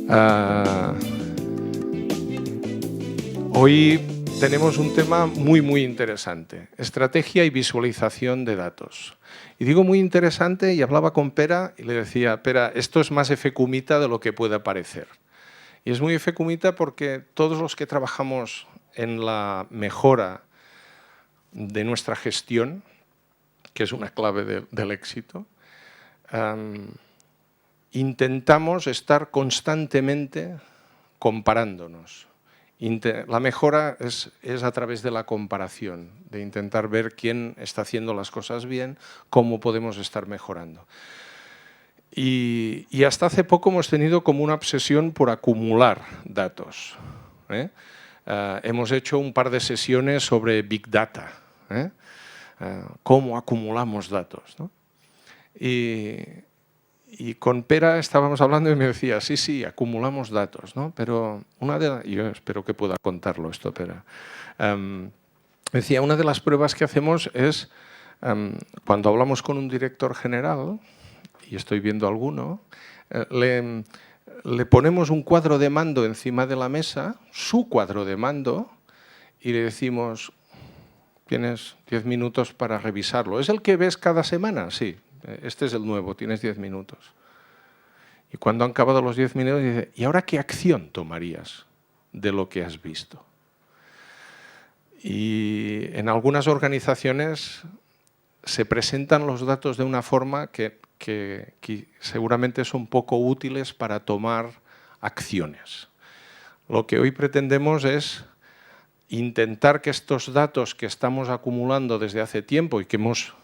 Ah, hoy tenemos un tema muy interesante, estrategia y visualización de datos. Y digo muy interesante y hablaba con Pera y le decía, Pera, esto es más efecumita de lo que puede parecer. Y es muy efecumita porque todos los que trabajamos en la mejora de nuestra gestión, que es una clave del éxito, intentamos estar constantemente comparándonos. La mejora es a través de la comparación, de intentar ver quién está haciendo las cosas bien, cómo podemos estar mejorando. Y hasta hace poco hemos tenido como una obsesión por acumular datos. Hemos hecho un par de sesiones sobre Big Data, cómo acumulamos datos, ¿no? Y con Pera estábamos hablando y me decía, sí, acumulamos datos, ¿no? Pero yo espero que pueda contarlo esto, Pera. Me decía, una de las pruebas que hacemos es cuando hablamos con un director general, y estoy viendo alguno, le ponemos un cuadro de mando encima de la mesa, su cuadro de mando, y le decimos, tienes 10 minutos para revisarlo. ¿Es el que ves cada semana? Sí, este es el nuevo, tienes 10 minutos. Y cuando han acabado los 10 minutos, dice, ¿y ahora qué acción tomarías de lo que has visto? Y en algunas organizaciones se presentan los datos de una forma que seguramente son poco útiles para tomar acciones. Lo que hoy pretendemos es intentar que estos datos que estamos acumulando desde hace tiempo y que hemos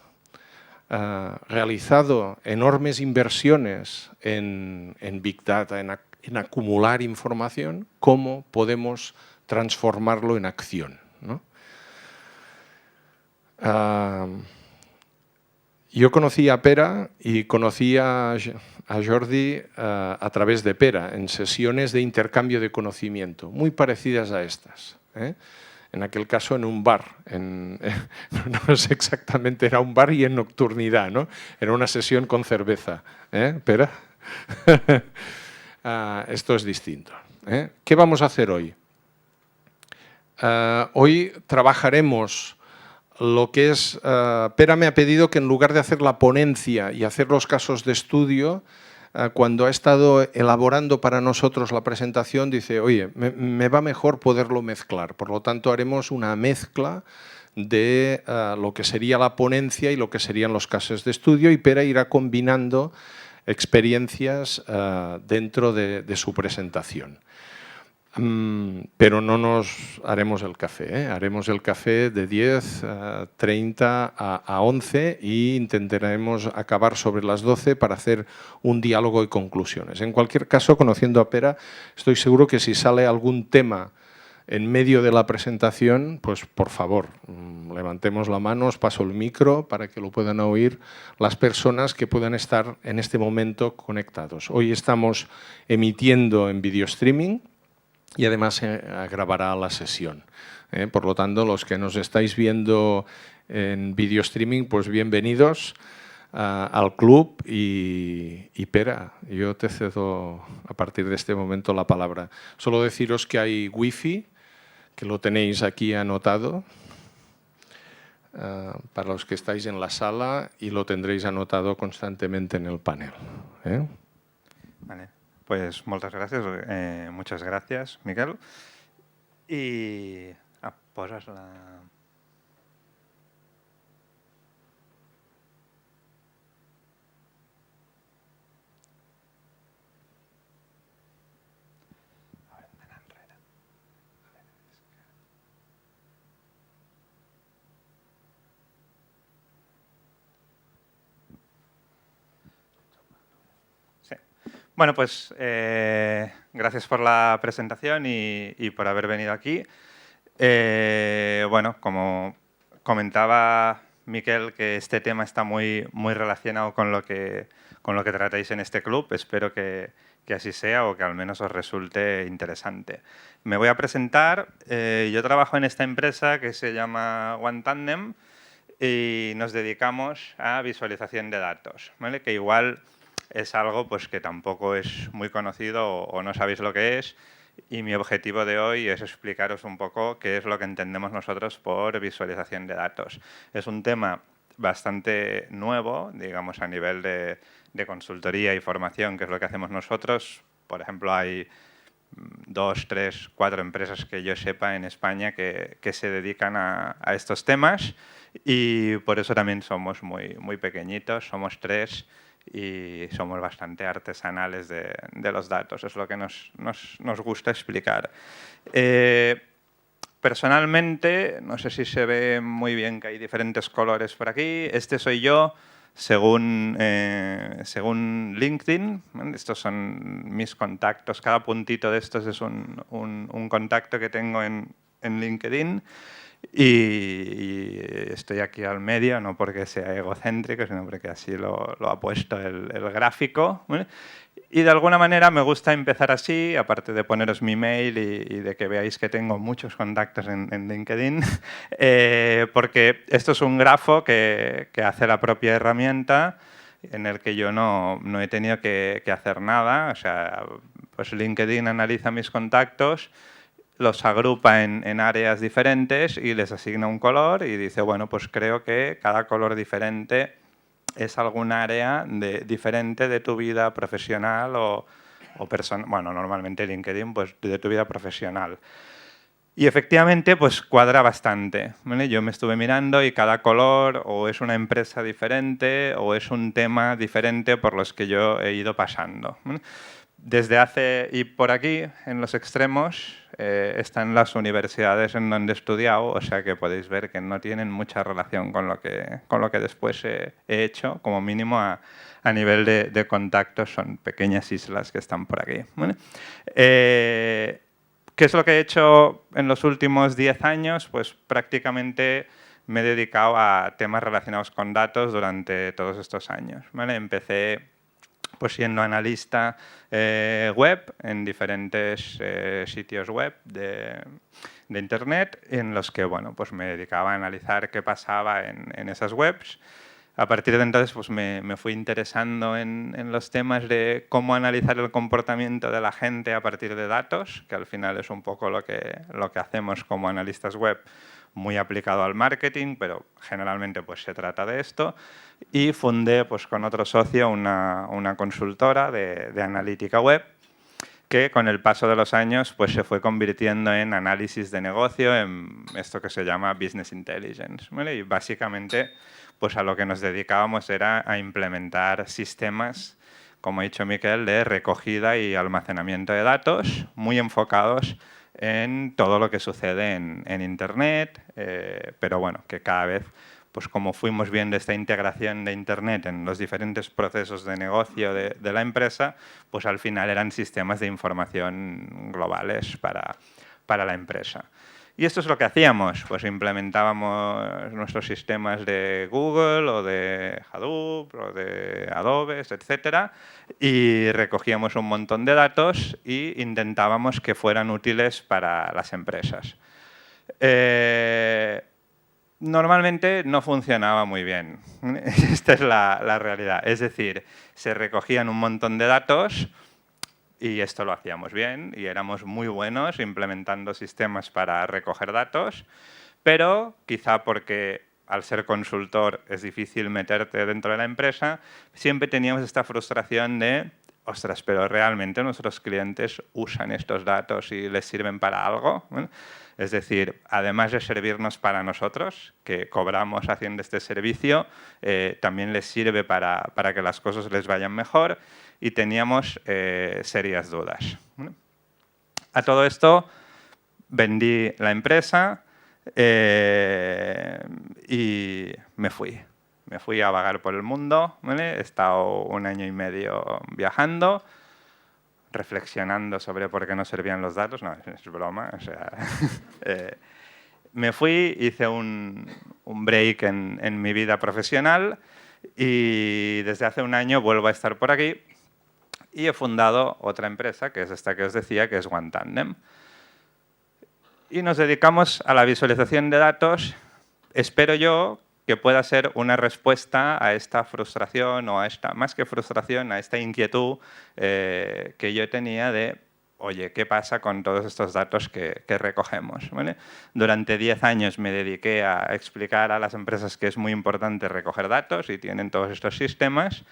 realizado enormes inversiones en Big Data, en acumular información, cómo podemos transformarlo en acción, ¿no? Yo conocí a Pera y conocí a Jordi a través de Pera, en sesiones de intercambio de conocimiento, muy parecidas a estas. En aquel caso en un bar, no sé exactamente, era un bar y en nocturnidad, ¿no? Era una sesión con cerveza, Pera. Esto es distinto. ¿Qué vamos a hacer hoy? Hoy trabajaremos lo que es... Pera me ha pedido que en lugar de hacer la ponencia y hacer los casos de estudio, cuando ha estado elaborando para nosotros la presentación, dice, oye, me va mejor poderlo mezclar. Por lo tanto, haremos una mezcla de lo que sería la ponencia y lo que serían los casos de estudio, y Pera irá combinando experiencias dentro de su presentación. Pero no nos haremos el café, haremos el café de 10, 30 a 11 y intentaremos acabar sobre las 12 para hacer un diálogo y conclusiones. En cualquier caso, conociendo a Pera, estoy seguro que si sale algún tema en medio de la presentación, pues por favor, levantemos la mano, os paso el micro para que lo puedan oír las personas que puedan estar en este momento conectados. Hoy estamos emitiendo en video streaming y además se grabará la sesión. Por lo tanto, los que nos estáis viendo en video streaming, pues bienvenidos al club y Pera, yo te cedo a partir de este momento la palabra. Solo deciros que hay wifi, que lo tenéis aquí anotado para los que estáis en la sala y lo tendréis anotado constantemente en el panel. Vale. Pues muchas gracias, Miquel. I poses la... Bueno, pues gracias por la presentación y por haber venido aquí. Bueno, como comentaba Miquel, que este tema está muy relacionado con lo que tratáis en este club. Espero que así sea o que al menos os resulte interesante. Me voy a presentar. Yo trabajo en esta empresa que se llama OneTandem y nos dedicamos a visualización de datos, ¿vale? Que igual es algo pues, que tampoco es muy conocido o no sabéis lo que es. Y mi objetivo de hoy es explicaros un poco qué es lo que entendemos nosotros por visualización de datos. Es un tema bastante nuevo, digamos, a nivel de consultoría y formación, que es lo que hacemos nosotros. Por ejemplo, hay 2, 3, 4 empresas que yo sepa en España que se dedican a estos temas y por eso también somos muy pequeñitos, somos 3 y somos bastante artesanales de los datos, es lo que nos gusta explicar. Personalmente, no sé si se ve muy bien que hay diferentes colores por aquí, este soy yo. Según LinkedIn, ¿vale? Estos son mis contactos, cada puntito de estos es un contacto que tengo en LinkedIn y estoy aquí al medio, no porque sea egocéntrico, sino porque así lo ha puesto el gráfico, ¿vale? Y de alguna manera me gusta empezar así, aparte de poneros mi mail y de que veáis que tengo muchos contactos en LinkedIn, porque esto es un grafo que hace la propia herramienta en el que yo no he tenido que hacer nada. O sea, pues LinkedIn analiza mis contactos, los agrupa en áreas diferentes y les asigna un color y dice, bueno, pues creo que cada color diferente es algún área diferente de tu vida profesional o personal. Bueno, normalmente LinkedIn, pues de tu vida profesional. Y efectivamente, pues cuadra bastante, ¿vale? Yo me estuve mirando y cada color o es una empresa diferente o es un tema diferente por los que yo he ido pasando, ¿vale? Desde hace, y por aquí, en los extremos, están las universidades en donde he estudiado, o sea que podéis ver que no tienen mucha relación con lo que después he hecho, como mínimo a nivel de contactos, son pequeñas islas que están por aquí, ¿vale? ¿Qué es lo que he hecho en los últimos 10 años? Pues prácticamente me he dedicado a temas relacionados con datos durante todos estos años, ¿vale? Empecé pues siendo analista web en diferentes sitios web de Internet en los que bueno, pues me dedicaba a analizar qué pasaba en esas webs. A partir de entonces pues me fui interesando en los temas de cómo analizar el comportamiento de la gente a partir de datos, que al final es un poco lo que hacemos como analistas web, muy aplicado al marketing, pero generalmente pues se trata de esto. Y fundé pues, con otro socio una consultora de analítica web que con el paso de los años pues, se fue convirtiendo en análisis de negocio, en esto que se llama Business Intelligence, ¿vale? Y básicamente pues, a lo que nos dedicábamos era a implementar sistemas, como ha dicho Miquel, de recogida y almacenamiento de datos, muy enfocados en todo lo que sucede en Internet, pero bueno, que cada vez, pues como fuimos viendo esta integración de Internet en los diferentes procesos de negocio de la empresa, pues al final eran sistemas de información globales para la empresa. Y esto es lo que hacíamos, pues implementábamos nuestros sistemas de Google o de Hadoop o de Adobe, etcétera, y recogíamos un montón de datos e intentábamos que fueran útiles para las empresas. Normalmente no funcionaba muy bien. Esta es la realidad. Es decir, se recogían un montón de datos y esto lo hacíamos bien y éramos muy buenos implementando sistemas para recoger datos, pero quizá porque al ser consultor es difícil meterte dentro de la empresa, siempre teníamos esta frustración de ostras, pero realmente nuestros clientes usan estos datos y les sirven para algo, ¿eh? Es decir, además de servirnos para nosotros, que cobramos haciendo este servicio, también les sirve para que las cosas les vayan mejor y teníamos serias dudas. A todo esto vendí la empresa y me fui. Me fui a vagar por el mundo, ¿vale? He estado 1 año y medio viajando, reflexionando sobre por qué no servían los datos. No, es broma. O sea, me fui, hice un break en mi vida profesional y desde hace 1 año vuelvo a estar por aquí y he fundado otra empresa, que es esta que os decía, que es OneTandem. Y nos dedicamos a la visualización de datos, espero yo, que pueda ser una respuesta a esta frustración o a esta, más que frustración, a esta inquietud que yo tenía de, oye, ¿qué pasa con todos estos datos que recogemos? ¿Vale? Durante 10 años me dediqué a explicar a las empresas que es muy importante recoger datos y tienen todos estos sistemas.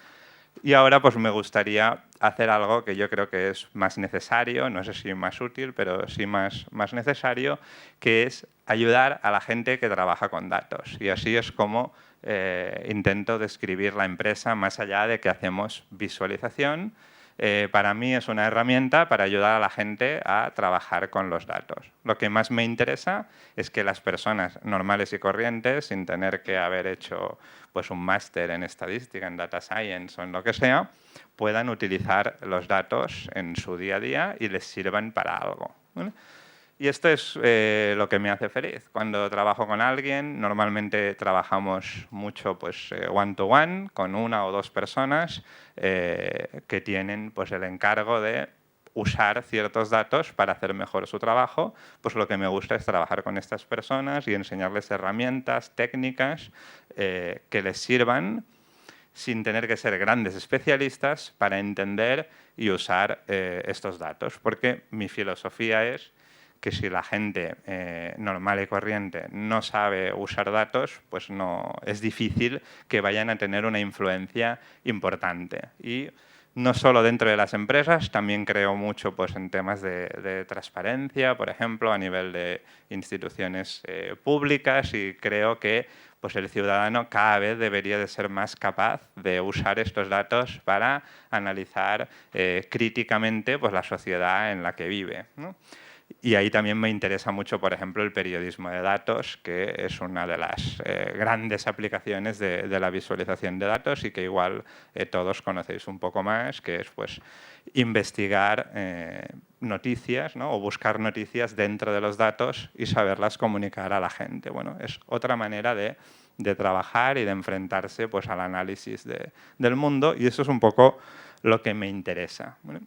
Y ahora pues me gustaría hacer algo que yo creo que es más necesario, no sé si más útil, pero sí más necesario, que es ayudar a la gente que trabaja con datos. Y así es como intento describir la empresa más allá de que hacemos visualización. Para mí es una herramienta para ayudar a la gente a trabajar con los datos. Lo que más me interesa es que las personas normales y corrientes, sin tener que haber hecho pues, un máster en estadística, en data science o en lo que sea, puedan utilizar los datos en su día a día y les sirvan para algo, ¿vale? Y esto es lo que me hace feliz. Cuando trabajo con alguien, normalmente trabajamos mucho pues, one-to-one, con una o dos personas que tienen pues, el encargo de usar ciertos datos para hacer mejor su trabajo. Pues lo que me gusta es trabajar con estas personas y enseñarles herramientas, técnicas que les sirvan sin tener que ser grandes especialistas para entender y usar estos datos. Porque mi filosofía es que si la gente normal y corriente no sabe usar datos, pues no, es difícil que vayan a tener una influencia importante. Y no solo dentro de las empresas, también creo mucho pues, en temas de transparencia, por ejemplo, a nivel de instituciones públicas, y creo que pues, el ciudadano cada vez debería de ser más capaz de usar estos datos para analizar críticamente pues, la sociedad en la que vive, ¿no? Y ahí también me interesa mucho, por ejemplo, el periodismo de datos, que es una de las grandes aplicaciones de la visualización de datos y que igual todos conocéis un poco más, que es pues, investigar noticias, ¿no? O buscar noticias dentro de los datos y saberlas comunicar a la gente. Bueno, es otra manera de trabajar y de enfrentarse pues, al análisis del mundo, y eso es un poco lo que me interesa, ¿vale?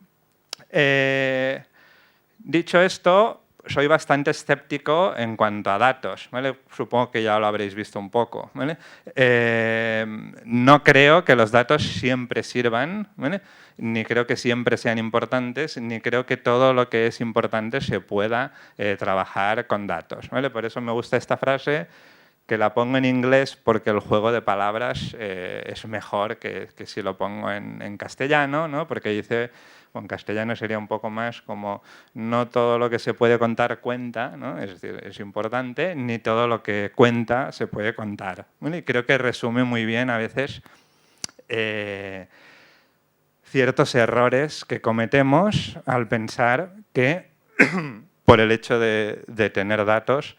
Dicho esto, soy bastante escéptico en cuanto a datos, ¿vale? Supongo que ya lo habréis visto un poco, ¿vale? No creo que los datos siempre sirvan, ¿vale? Ni creo que siempre sean importantes, ni creo que todo lo que es importante se pueda trabajar con datos, ¿vale? Por eso me gusta esta frase, que la pongo en inglés porque el juego de palabras es mejor que si lo pongo en castellano, ¿no? Porque dice, bueno, en castellano sería un poco más como no todo lo que se puede contar cuenta, ¿no? Es decir, es importante, ni todo lo que cuenta se puede contar. Bueno, y creo que resume muy bien a veces ciertos errores que cometemos al pensar que por el hecho de tener datos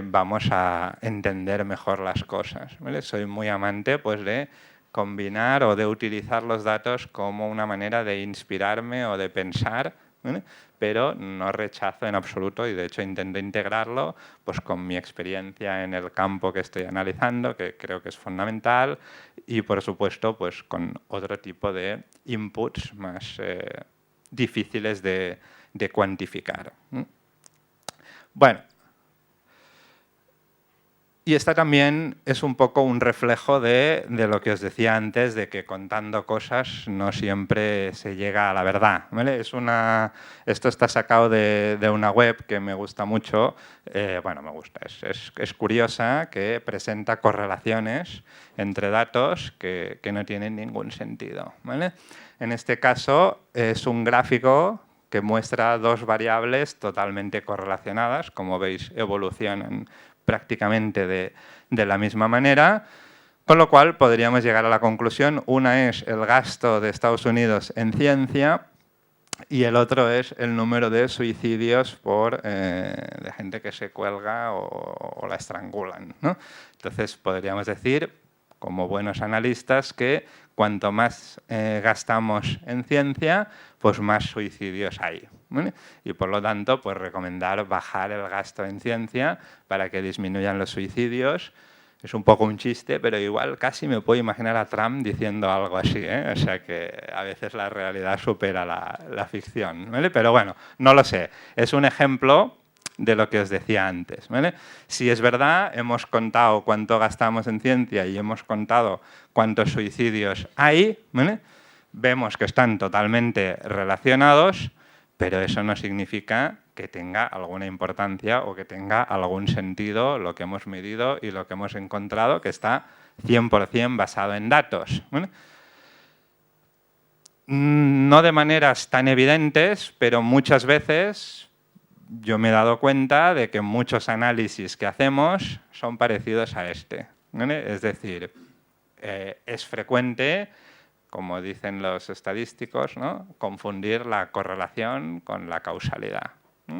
vamos a entender mejor las cosas, ¿vale? Soy muy amante pues, de combinar o de utilizar los datos como una manera de inspirarme o de pensar, ¿vale? Pero no rechazo en absoluto, y de hecho intento integrarlo pues, con mi experiencia en el campo que estoy analizando, que creo que es fundamental, y por supuesto pues, con otro tipo de inputs más difíciles de cuantificar. Bueno, y esta también es un poco un reflejo de lo que os decía antes, de que contando cosas no siempre se llega a la verdad, ¿vale? Esto está sacado de una web que me gusta mucho, bueno, me gusta, es curiosa, que presenta correlaciones entre datos que no tienen ningún sentido, ¿vale? En este caso es un gráfico que muestra dos variables totalmente correlacionadas, como veis evolucionan prácticamente de la misma manera, con lo cual podríamos llegar a la conclusión, una es el gasto de Estados Unidos en ciencia y el otro es el número de suicidios de gente que se cuelga o la estrangulan, ¿no? Entonces podríamos decir, como buenos analistas, que cuanto más gastamos en ciencia, pues más suicidios hay, ¿vale? Y por lo tanto, pues recomendar bajar el gasto en ciencia para que disminuyan los suicidios. Es un poco un chiste, pero igual casi me puedo imaginar a Trump diciendo algo así, ¿eh? O sea que a veces la realidad supera la ficción, ¿vale? Pero bueno, no lo sé. Es un ejemplo de lo que os decía antes, ¿vale? Si es verdad, hemos contado cuánto gastamos en ciencia y hemos contado cuántos suicidios hay, ¿vale? Vemos que están totalmente relacionados, pero eso no significa que tenga alguna importancia o que tenga algún sentido lo que hemos medido y lo que hemos encontrado, que está 100% basado en datos, ¿vale? No de maneras tan evidentes, pero muchas veces yo me he dado cuenta de que muchos análisis que hacemos son parecidos a este, ¿vale? Es decir, es frecuente, como dicen los estadísticos, ¿no?, confundir la correlación con la causalidad.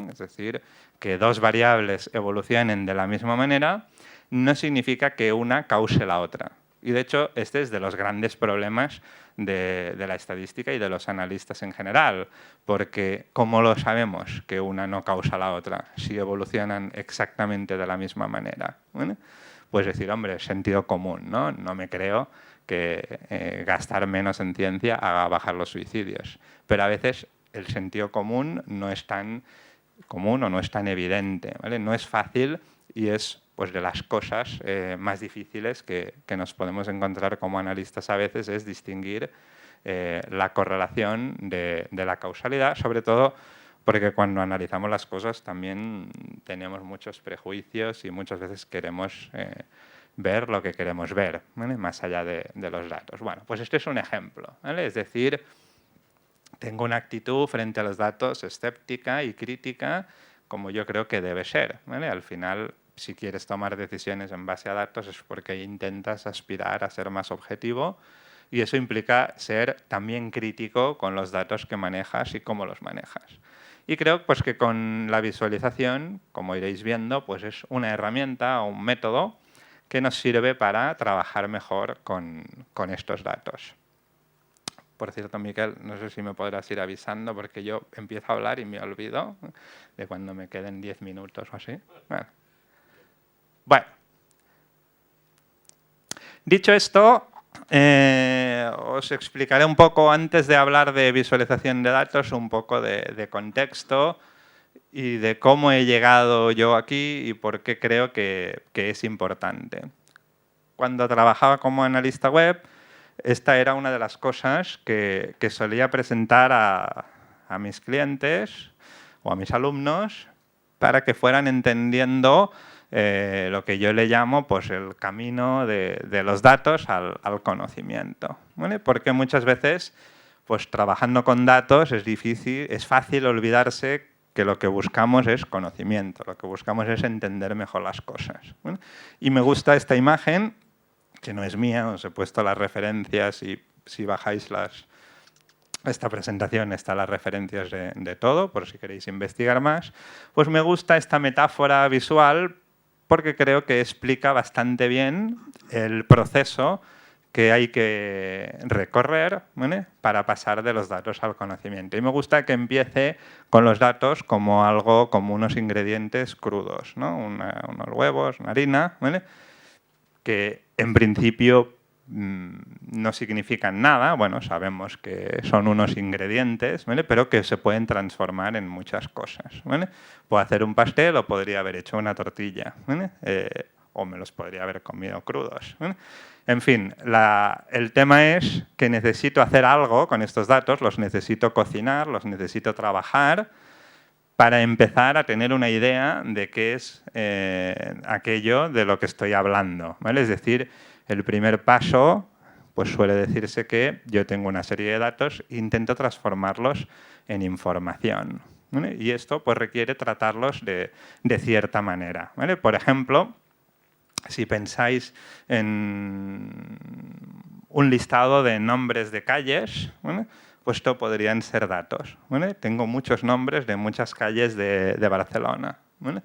Es decir, que dos variables evolucionen de la misma manera no significa que una cause la otra. Y de hecho, este es de los grandes problemas de la estadística y de los analistas en general, porque ¿cómo lo sabemos que una no causa la otra si evolucionan exactamente de la misma manera? ¿Vale? Pues decir, hombre, sentido común, ¿no? No me creo que gastar menos en ciencia haga bajar los suicidios. Pero a veces el sentido común no es tan común o no es tan evidente, ¿vale? No es fácil y es pues, de las cosas más difíciles que nos podemos encontrar como analistas a veces, es distinguir la correlación de la causalidad, sobre todo porque cuando analizamos las cosas también tenemos muchos prejuicios y muchas veces queremos ver lo que queremos ver, ¿vale?, más allá de los datos. Bueno, pues este es un ejemplo, ¿vale? Es decir, tengo una actitud frente a los datos escéptica y crítica, como yo creo que debe ser, ¿vale? Al final, si quieres tomar decisiones en base a datos es porque intentas aspirar a ser más objetivo y eso implica ser también crítico con los datos que manejas y cómo los manejas. Y creo pues, que con la visualización, como iréis viendo, pues es una herramienta o un método que nos sirve para trabajar mejor con estos datos. Por cierto, Miquel, no sé si me podrás ir avisando porque yo empiezo a hablar y me olvido de cuando me queden 10 minutos o así. Bueno. Dicho esto, os explicaré un poco, antes de hablar de visualización de datos, un poco de contexto y de cómo he llegado yo aquí y por qué creo que es importante. Cuando trabajaba como analista web, esta era una de las cosas que solía presentar a mis clientes o a mis alumnos para que fueran entendiendo lo que yo le llamo pues, el camino de los datos al conocimiento, ¿vale? Porque muchas veces, pues, trabajando con datos es fácil olvidarse que lo que buscamos es conocimiento, lo que buscamos es entender mejor las cosas, ¿vale? Y me gusta esta imagen, que no es mía, os he puesto las referencias y si bajáis esta presentación están las referencias de todo, por si queréis investigar más. Pues me gusta esta metáfora visual porque creo que explica bastante bien el proceso que hay que recorrer, ¿vale?, para pasar de los datos al conocimiento. Y me gusta que empiece con los datos como algo, como unos ingredientes crudos, ¿no? Unos huevos, una harina, ¿vale?, que en principio no significan nada, bueno, sabemos que son unos ingredientes, ¿vale?, pero que se pueden transformar en muchas cosas, ¿vale? Puedo hacer un pastel o podría haber hecho una tortilla, ¿vale? O me los podría haber comido crudos, ¿vale? En fin, el tema es que necesito hacer algo con estos datos, los necesito cocinar, los necesito trabajar para empezar a tener una idea de qué es aquello de lo que estoy hablando, ¿vale? Es decir, el primer paso pues suele decirse que yo tengo una serie de datos e intento transformarlos en información, ¿vale? Y esto pues, requiere tratarlos de cierta manera, ¿vale? Por ejemplo, si pensáis en un listado de nombres de calles, ¿vale?, pues esto podrían ser datos, ¿vale? Tengo muchos nombres de muchas calles de Barcelona, ¿vale?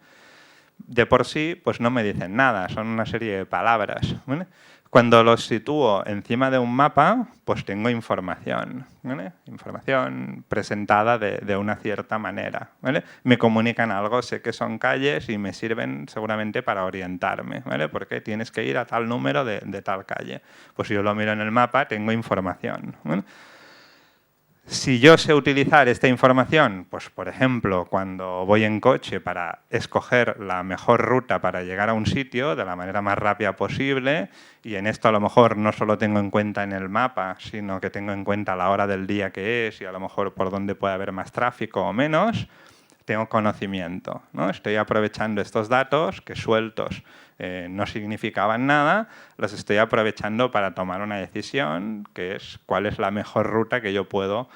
De por sí, pues no me dicen nada, son una serie de palabras, ¿vale? Cuando los sitúo encima de un mapa, pues tengo información, ¿vale? Información presentada de una cierta manera, ¿vale? Me comunican algo, sé que son calles y me sirven seguramente para orientarme, ¿vale? Porque tienes que ir a tal número de tal calle. Pues si yo lo miro en el mapa, tengo información, ¿vale? Si yo sé utilizar esta información, pues por ejemplo, cuando voy en coche para escoger la mejor ruta para llegar a un sitio de la manera más rápida posible, y en esto a lo mejor no solo tengo en cuenta en el mapa, sino que tengo en cuenta la hora del día que es y a lo mejor por dónde puede haber más tráfico o menos, tengo conocimiento, ¿no? Estoy aprovechando estos datos que sueltos no significaban nada, los estoy aprovechando para tomar una decisión, que es cuál es la mejor ruta que yo puedo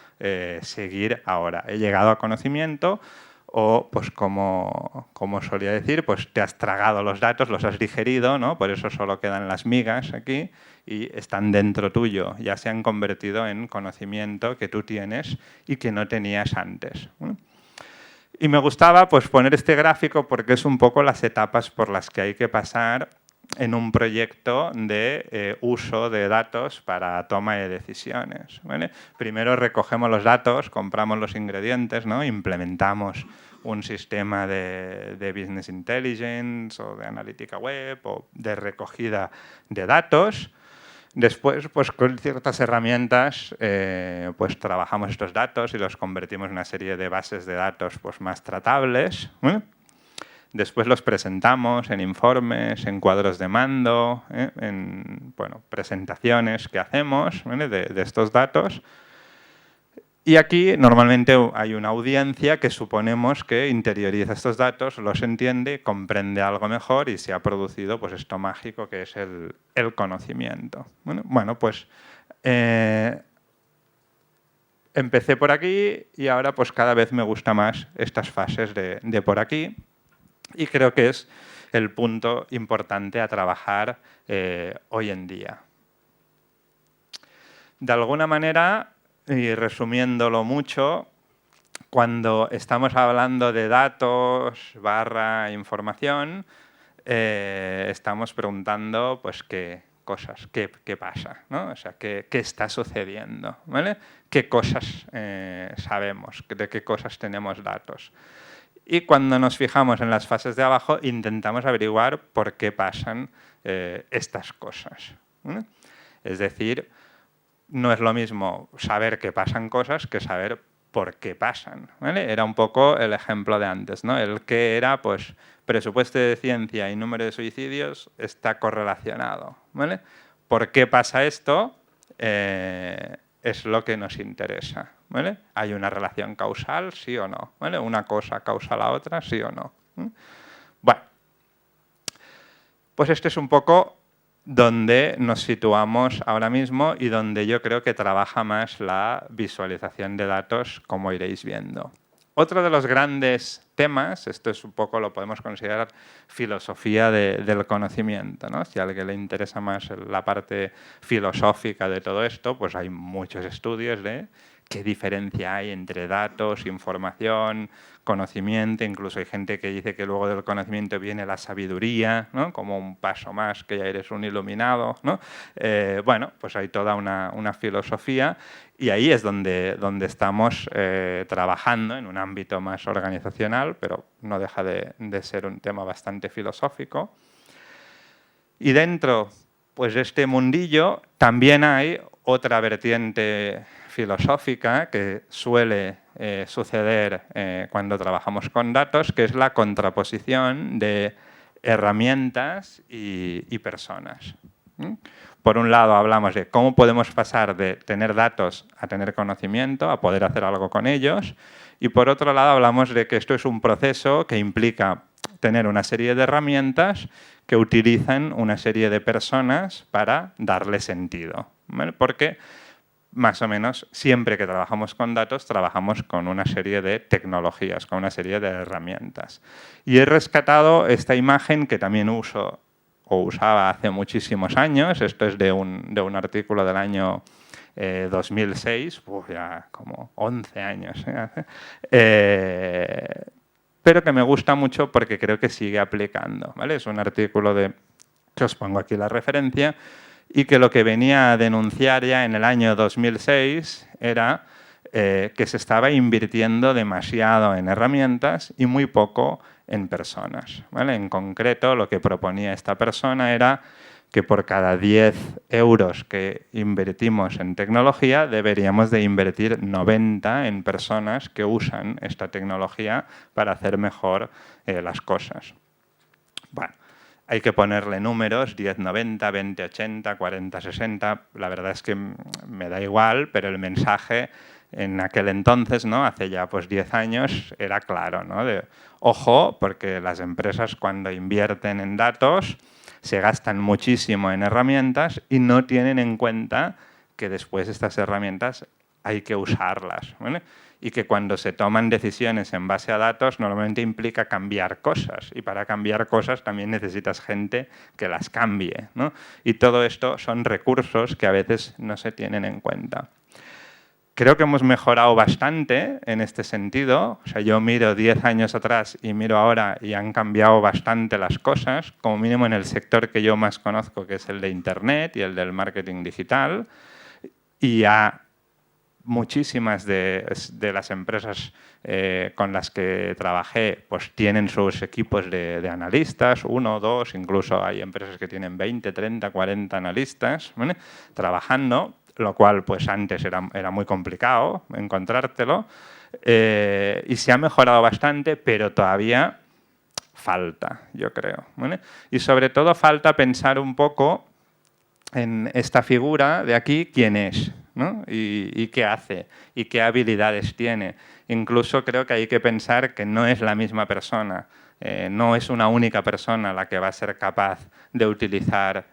seguir ahora. He llegado a conocimiento o, pues como solía decir, pues te has tragado los datos, los has digerido, ¿no? Por eso solo quedan las migas aquí y están dentro tuyo, ya se han convertido en conocimiento que tú tienes y que no tenías antes, ¿no? Y me gustaba pues, poner este gráfico porque es un poco las etapas por las que hay que pasar en un proyecto de uso de datos para toma de decisiones, ¿vale? Primero recogemos los datos, compramos los ingredientes, ¿no? Implementamos un sistema de business intelligence o de analítica web o de recogida de datos. Después, pues con ciertas herramientas, pues trabajamos estos datos y los convertimos en una serie de bases de datos pues, más tratables, ¿eh? Después los presentamos en informes, en cuadros de mando, en presentaciones que hacemos, ¿vale? de estos datos. Y aquí normalmente hay una audiencia que suponemos que interioriza estos datos, los entiende, comprende algo mejor y se ha producido pues, esto mágico que es el conocimiento. Bueno, pues empecé por aquí y ahora pues cada vez me gusta más estas fases de por aquí y creo que es el punto importante a trabajar hoy en día. De alguna manera, y resumiéndolo mucho, cuando estamos hablando de datos / información, estamos preguntando pues, qué cosas, qué pasa, ¿no? O sea, qué está sucediendo, ¿vale? ¿Qué cosas sabemos? ¿De qué cosas tenemos datos? Y cuando nos fijamos en las fases de abajo, intentamos averiguar por qué pasan estas cosas, ¿vale? Es decir, no es lo mismo saber que pasan cosas que saber por qué pasan, ¿vale? Era un poco el ejemplo de antes, ¿no? El qué era, pues, presupuesto de ciencia y número de suicidios está correlacionado, ¿vale? ¿Por qué pasa esto? Es lo que nos interesa, ¿vale? ¿Hay una relación causal, sí o no? ¿Vale? ¿Una cosa causa la otra, sí o no? Bueno, pues este es un poco donde nos situamos ahora mismo y donde yo creo que trabaja más la visualización de datos, como iréis viendo. Otro de los grandes temas, esto es un poco, lo podemos considerar filosofía del conocimiento, ¿no? Si a alguien le interesa más la parte filosófica de todo esto, pues hay muchos estudios de qué diferencia hay entre datos, información, conocimiento. Incluso hay gente que dice que luego del conocimiento viene la sabiduría, ¿no? Como un paso más, que ya eres un iluminado, ¿no? Bueno, pues hay toda una filosofía y ahí es donde estamos trabajando en un ámbito más organizacional, pero no deja de ser un tema bastante filosófico. Y dentro pues, de este mundillo también hay otra vertiente filosófica que suele suceder cuando trabajamos con datos, que es la contraposición de herramientas y personas. Por un lado hablamos de cómo podemos pasar de tener datos a tener conocimiento, a poder hacer algo con ellos, y por otro lado hablamos de que esto es un proceso que implica tener una serie de herramientas que utilizan una serie de personas para darle sentido, ¿vale? Porque más o menos siempre que trabajamos con datos, trabajamos con una serie de tecnologías, con una serie de herramientas. Y he rescatado esta imagen que también uso o usaba hace muchísimos años. Esto es de un artículo del año 2006, ya como 11 años. Pero que me gusta mucho porque creo que sigue aplicando, ¿vale? Es un artículo que os pongo aquí la referencia, y que lo que venía a denunciar ya en el año 2006 era que se estaba invirtiendo demasiado en herramientas y muy poco en personas, ¿vale? En concreto, lo que proponía esta persona era que por cada 10 euros que invertimos en tecnología deberíamos de invertir 90 en personas que usan esta tecnología para hacer mejor las cosas. Bueno, hay que ponerle números, 10-90, 20-80, 40-60. La verdad es que me da igual, pero el mensaje en aquel entonces, ¿no? Hace ya pues 10 años, era claro, ¿no? Ojo, porque las empresas cuando invierten en datos se gastan muchísimo en herramientas y no tienen en cuenta que después estas herramientas hay que usarlas, ¿vale? Y que cuando se toman decisiones en base a datos normalmente implica cambiar cosas, y para cambiar cosas también necesitas gente que las cambie, ¿no? Y todo esto son recursos que a veces no se tienen en cuenta. Creo que hemos mejorado bastante en este sentido. O sea, yo miro 10 años atrás y miro ahora y han cambiado bastante las cosas, como mínimo en el sector que yo más conozco, que es el de Internet y el del marketing digital. Y ya muchísimas de las empresas con las que trabajé pues tienen sus equipos de analistas, 1 o 2, incluso hay empresas que tienen 20, 30, 40 analistas, ¿vale? Trabajando, lo cual pues antes era muy complicado encontrártelo, y se ha mejorado bastante, pero todavía falta, yo creo, ¿vale? Y sobre todo falta pensar un poco en esta figura de aquí, quién es, ¿no? Y qué hace, y qué habilidades tiene. Incluso creo que hay que pensar que no es la misma persona, no es una única persona la que va a ser capaz de utilizar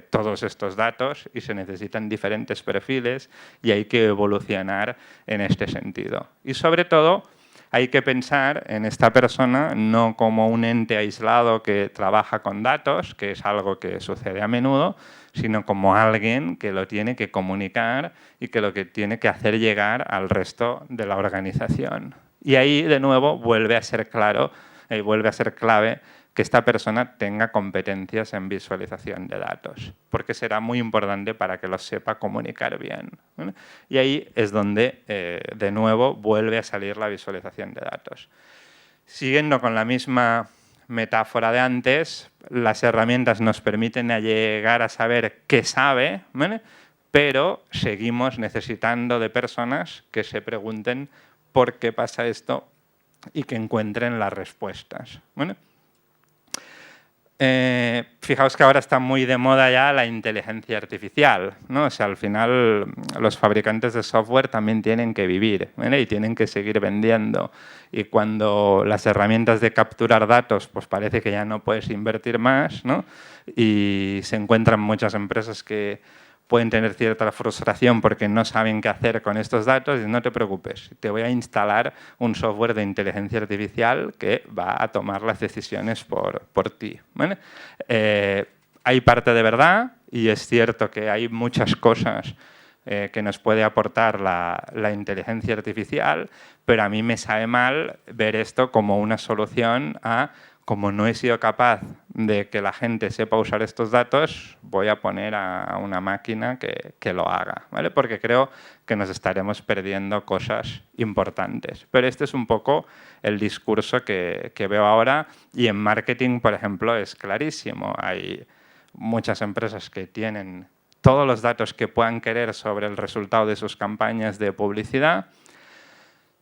todos estos datos, y se necesitan diferentes perfiles y hay que evolucionar en este sentido. Y sobre todo, hay que pensar en esta persona no como un ente aislado que trabaja con datos, que es algo que sucede a menudo, sino como alguien que lo tiene que comunicar y que lo que tiene que hacer llegar al resto de la organización. Y ahí, de nuevo, vuelve a ser claro, vuelve a ser clave que esta persona tenga competencias en visualización de datos, porque será muy importante para que los sepa comunicar bien, ¿vale? Y ahí es donde, de nuevo, vuelve a salir la visualización de datos. Siguiendo con la misma metáfora de antes, las herramientas nos permiten llegar a saber qué sabe, ¿vale? Pero seguimos necesitando de personas que se pregunten por qué pasa esto y que encuentren las respuestas, ¿vale? Fijaos que ahora está muy de moda ya la inteligencia artificial, ¿no? O sea, al final los fabricantes de software también tienen que vivir, ¿vale? Y tienen que seguir vendiendo. Y cuando las herramientas de capturar datos, pues parece que ya no puedes invertir más, ¿no? Y se encuentran muchas empresas que pueden tener cierta frustración porque no saben qué hacer con estos datos, y no te preocupes, te voy a instalar un software de inteligencia artificial que va a tomar las decisiones por ti, ¿vale? Hay parte de verdad, y es cierto que hay muchas cosas que nos puede aportar la inteligencia artificial, pero a mí me sabe mal ver esto como una solución a: como no he sido capaz de que la gente sepa usar estos datos, voy a poner a una máquina que lo haga, ¿vale? Porque creo que nos estaremos perdiendo cosas importantes. Pero este es un poco el discurso que veo ahora, y en marketing, por ejemplo, es clarísimo. Hay muchas empresas que tienen todos los datos que puedan querer sobre el resultado de sus campañas de publicidad,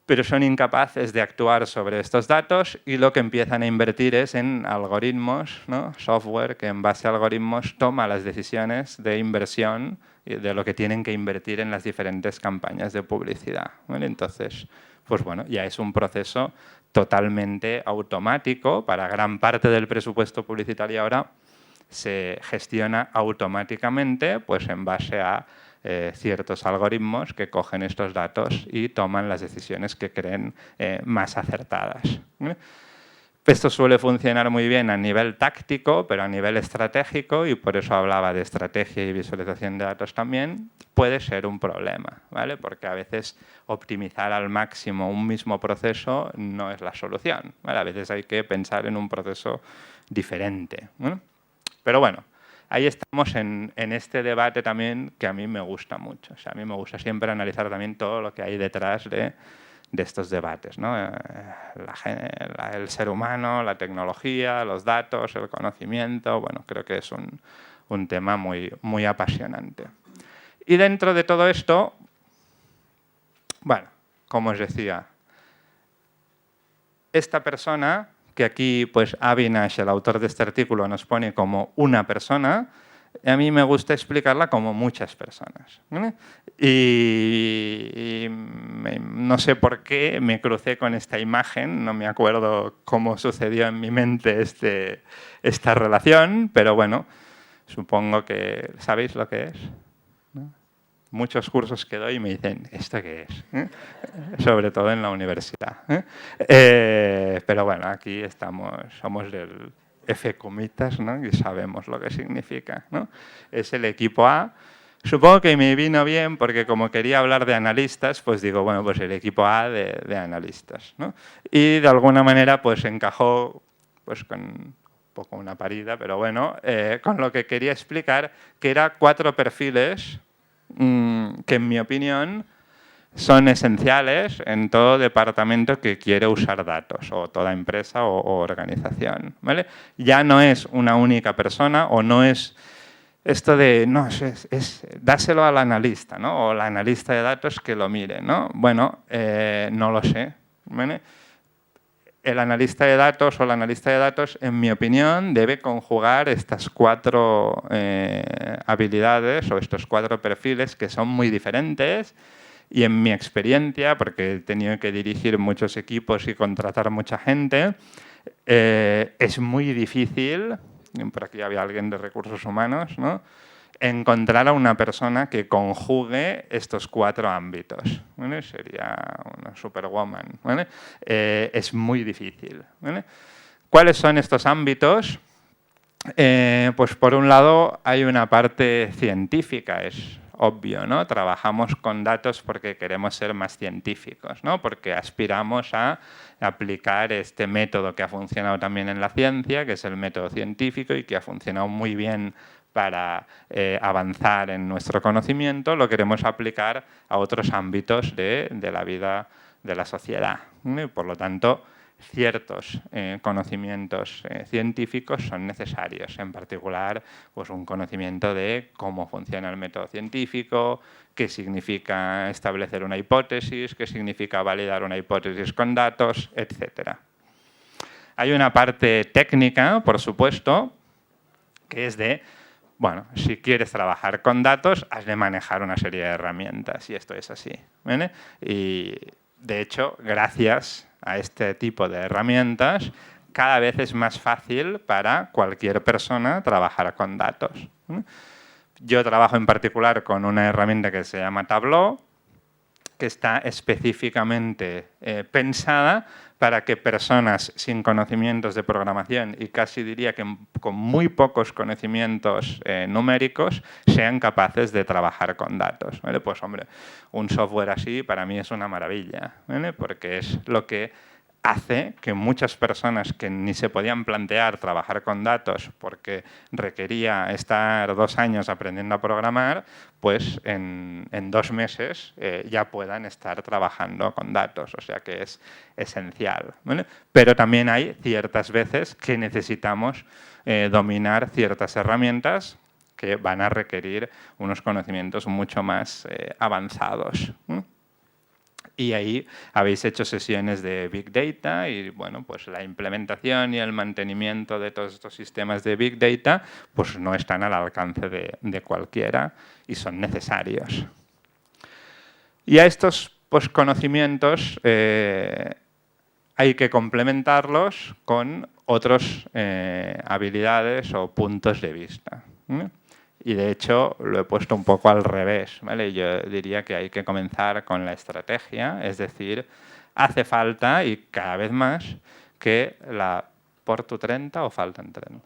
pero son incapaces de actuar sobre estos datos, y lo que empiezan a invertir es en algoritmos, ¿no? Software que en base a algoritmos toma las decisiones de inversión de lo que tienen que invertir en las diferentes campañas de publicidad, ¿vale? Entonces, pues bueno, ya es un proceso totalmente automático. Para gran parte del presupuesto publicitario ahora se gestiona automáticamente, pues en base a ciertos algoritmos que cogen estos datos y toman las decisiones que creen más acertadas. Esto suele funcionar muy bien a nivel táctico, pero a nivel estratégico, y por eso hablaba de estrategia y visualización de datos también, puede ser un problema, ¿vale? Porque a veces optimizar al máximo un mismo proceso no es la solución, ¿vale? A veces hay que pensar en un proceso diferente, ¿no? Pero bueno, ahí estamos en este debate también, que a mí me gusta mucho. O sea, a mí me gusta siempre analizar también todo lo que hay detrás de estos debates, ¿no? El ser humano, la tecnología, los datos, el conocimiento. Bueno, creo que es un un tema muy, muy apasionante. Y dentro de todo esto, bueno, como os decía, esta persona, que aquí pues Avinash, el autor de este artículo, nos pone como una persona, a mí me gusta explicarla como muchas personas, ¿vale? Y no sé por qué me crucé con esta imagen, no me acuerdo cómo sucedió en mi mente esta relación, pero bueno, supongo que sabéis lo que es, ¿no? Muchos cursos que doy me dicen, ¿esto qué es? Sobre todo en la universidad. Pero bueno, aquí somos del F comitas, ¿no? Y sabemos lo que significa, ¿no? Es el equipo A. Supongo que me vino bien porque como quería hablar de analistas, pues digo, bueno, pues el equipo A de analistas, ¿no? Y de alguna manera pues encajó pues con un poco una parida, pero bueno, con lo que quería explicar, que era 4 perfiles que en mi opinión son esenciales en todo departamento que quiere usar datos, o toda empresa o organización, ¿vale? Ya no es una única persona, o no es esto de, no, dáselo al analista, ¿no? O al analista de datos que lo mire, ¿no? Bueno, no lo sé, ¿vale? El analista de datos o la analista de datos, en mi opinión, debe conjugar estas 4 habilidades o estos 4 perfiles que son muy diferentes. Y en mi experiencia, porque he tenido que dirigir muchos equipos y contratar mucha gente, es muy difícil, por aquí había alguien de recursos humanos, ¿no?, encontrar a una persona que conjugue estos 4 ámbitos, ¿vale? Sería una superwoman, ¿vale? Es muy difícil, ¿vale? ¿Cuáles son estos ámbitos? Pues por un lado hay una parte científica, es obvio, ¿no? Trabajamos con datos porque queremos ser más científicos, ¿no? Porque aspiramos a aplicar este método que ha funcionado también en la ciencia, que es el método científico y que ha funcionado muy bien para avanzar en nuestro conocimiento, lo queremos aplicar a otros ámbitos de la vida de la sociedad, ¿no? Por lo tanto, ciertos conocimientos científicos son necesarios, en particular pues, un conocimiento de cómo funciona el método científico, qué significa establecer una hipótesis, qué significa validar una hipótesis con datos, etc. Hay una parte técnica, por supuesto, que es de, bueno, si quieres trabajar con datos, has de manejar una serie de herramientas, y esto es así, ¿vale? Y, de hecho, gracias a este tipo de herramientas, cada vez es más fácil para cualquier persona trabajar con datos. Yo trabajo en particular con una herramienta que se llama Tableau, que está específicamente pensada para que personas sin conocimientos de programación y casi diría que con muy pocos conocimientos numéricos sean capaces de trabajar con datos, ¿vale? Pues hombre, un software así para mí es una maravilla, ¿vale? Porque es lo que hace que muchas personas que ni se podían plantear trabajar con datos porque requería estar 2 años aprendiendo a programar, pues en 2 meses ya puedan estar trabajando con datos. O sea que es esencial, ¿vale? Pero también hay ciertas veces que necesitamos dominar ciertas herramientas que van a requerir unos conocimientos mucho más avanzados, ¿no? Y ahí habéis hecho sesiones de Big Data y bueno, pues la implementación y el mantenimiento de todos estos sistemas de Big Data pues no están al alcance de cualquiera y son necesarios. Y a estos pues, conocimientos hay que complementarlos con otras habilidades o puntos de vista, ¿no? Y de hecho lo he puesto un poco al revés, ¿vale? Yo diría que hay que comenzar con la estrategia, es decir, hace falta y cada vez más que la porto 30 o faltan 30.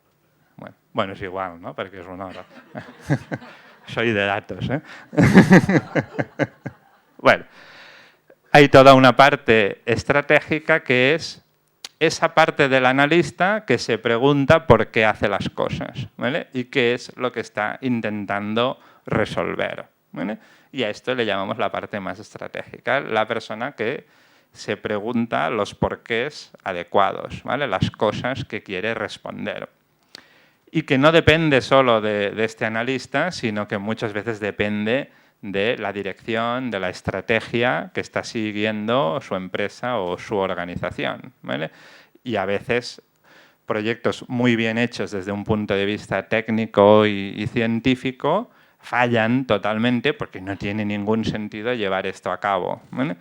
Bueno, es igual, ¿no? Porque es una hora. Soy de datos, ¿eh? Bueno, hay toda una parte estratégica que es esa parte del analista que se pregunta por qué hace las cosas, ¿vale? Y qué es lo que está intentando resolver, ¿vale? Y a esto le llamamos la parte más estratégica, la persona que se pregunta los porqués adecuados, ¿vale? Las cosas que quiere responder. y que no depende solo de este analista, sino que muchas veces depende de la dirección, de la estrategia que está siguiendo su empresa o su organización, ¿vale? Y a veces proyectos muy bien hechos desde un punto de vista técnico y científico fallan totalmente porque no tiene ningún sentido llevar esto a cabo, ¿vale?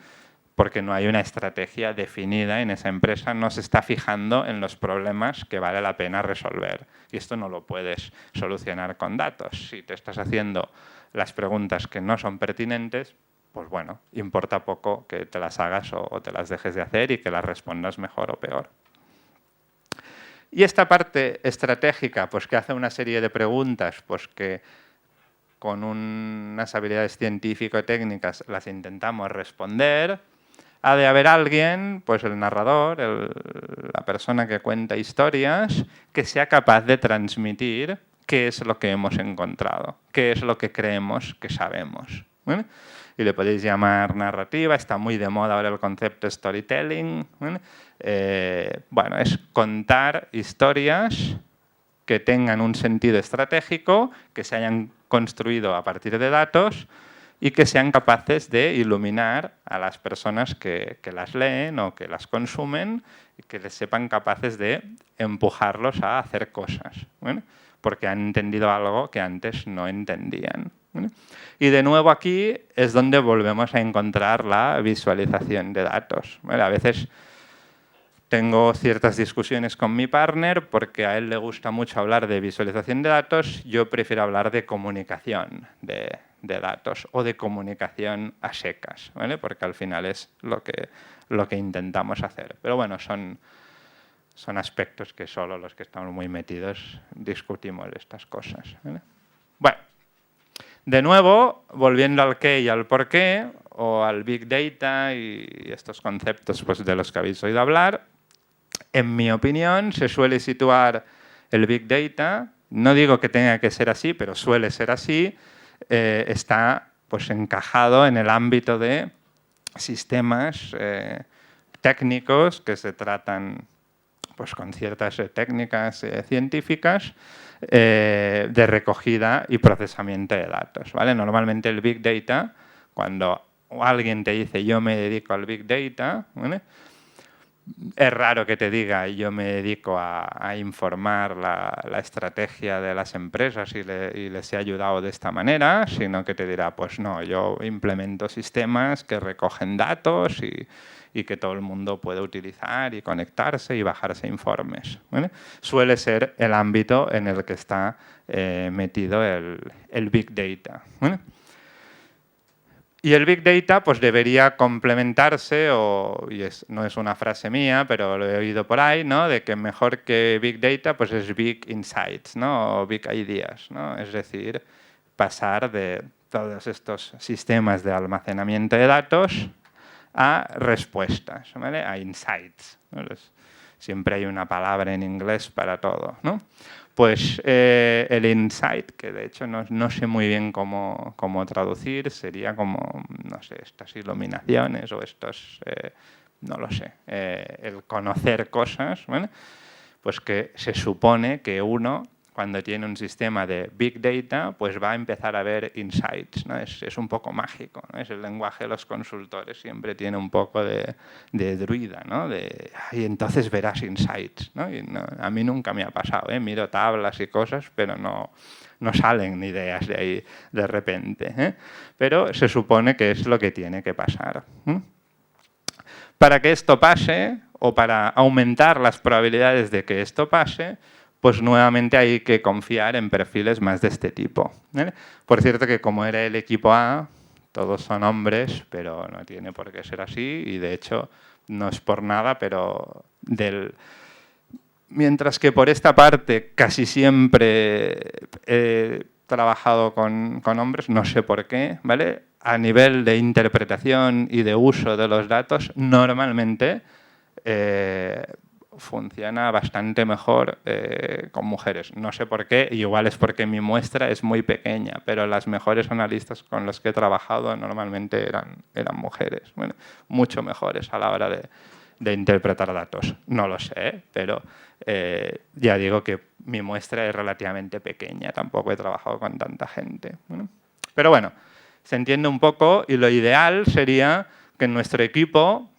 Porque no hay una estrategia definida en esa empresa, no se está fijando en los problemas que vale la pena resolver. Y esto no lo puedes solucionar con datos. Si te estás haciendo las preguntas que no son pertinentes, pues bueno, importa poco que te las hagas o te las dejes de hacer y que las respondas mejor o peor. Y esta parte estratégica, pues que hace una serie de preguntas, pues que con unas habilidades científico-técnicas las intentamos responder, ha de haber alguien, pues el narrador, la persona que cuenta historias, que sea capaz de transmitir qué es lo que hemos encontrado, qué es lo que creemos que sabemos, ¿vale? Y le podéis llamar narrativa, está muy de moda ahora el concepto storytelling, ¿vale? Bueno, es contar historias que tengan un sentido estratégico, que se hayan construido a partir de datos y que sean capaces de iluminar a las personas que las leen o que las consumen y que les sepan capaces de empujarlos a hacer cosas, ¿vale? Porque han entendido algo que antes no entendían, ¿vale? Y de nuevo aquí es donde volvemos a encontrar la visualización de datos, ¿vale? A veces tengo ciertas discusiones con mi partner porque a él le gusta mucho hablar de visualización de datos, yo prefiero hablar de comunicación de datos o de comunicación a secas, ¿vale? Porque al final es lo que intentamos hacer. Pero bueno, son aspectos que solo los que estamos muy metidos discutimos estas cosas, ¿vale? Bueno, de nuevo, volviendo al qué y al por qué, o al Big Data y estos conceptos pues, de los que habéis oído hablar, en mi opinión, se suele situar el Big Data, no digo que tenga que ser así, pero suele ser así, está pues, encajado en el ámbito de sistemas técnicos que se tratan pues, con ciertas técnicas científicas de recogida y procesamiento de datos, ¿vale? Normalmente el Big Data, cuando alguien te dice yo me dedico al Big Data, ¿vale? Es raro que te diga yo me dedico a informar la estrategia de las empresas y les he ayudado de esta manera, sino que te dirá, pues no, yo implemento sistemas que recogen datos y que todo el mundo puede utilizar y conectarse y bajarse informes, ¿vale? Suele ser el ámbito en el que está metido el Big Data, ¿vale? Y el Big Data pues, debería complementarse, no es una frase mía, pero lo he oído por ahí, ¿no? De que mejor que Big Data pues, es Big Insights, ¿no? O Big Ideas, ¿no? Es decir, pasar de todos estos sistemas de almacenamiento de datos a respuestas, ¿vale? A insights, ¿no? Siempre hay una palabra en inglés para todo, ¿no? Pues el insight, que de hecho no sé muy bien cómo traducir, sería como, no sé, estas iluminaciones o estos, no lo sé, el conocer cosas, ¿vale? Pues que se supone que uno, cuando tiene un sistema de Big Data, pues va a empezar a ver insights, ¿no? Es un poco mágico, ¿no? Es el lenguaje de los consultores, siempre tiene un poco de druida, ¿no? Y entonces verás insights, ¿no? Y a mí nunca me ha pasado, ¿eh? Miro tablas y cosas, pero no salen ideas de ahí de repente, ¿eh? Pero se supone que es lo que tiene que pasar, ¿eh? Para que esto pase, o para aumentar las probabilidades de que esto pase, pues nuevamente hay que confiar en perfiles más de este tipo, ¿vale? Por cierto que como era el equipo A, todos son hombres, pero no tiene por qué ser así y de hecho no es por nada, pero mientras que por esta parte casi siempre he trabajado con hombres, no sé por qué, ¿vale? A nivel de interpretación y de uso de los datos, normalmente funciona bastante mejor con mujeres. No sé por qué, igual es porque mi muestra es muy pequeña, pero las mejores analistas con los que he trabajado normalmente eran mujeres, bueno, mucho mejores a la hora de interpretar datos. No lo sé, pero ya digo que mi muestra es relativamente pequeña, tampoco he trabajado con tanta gente. Pero bueno, se entiende un poco y lo ideal sería que en nuestro equipo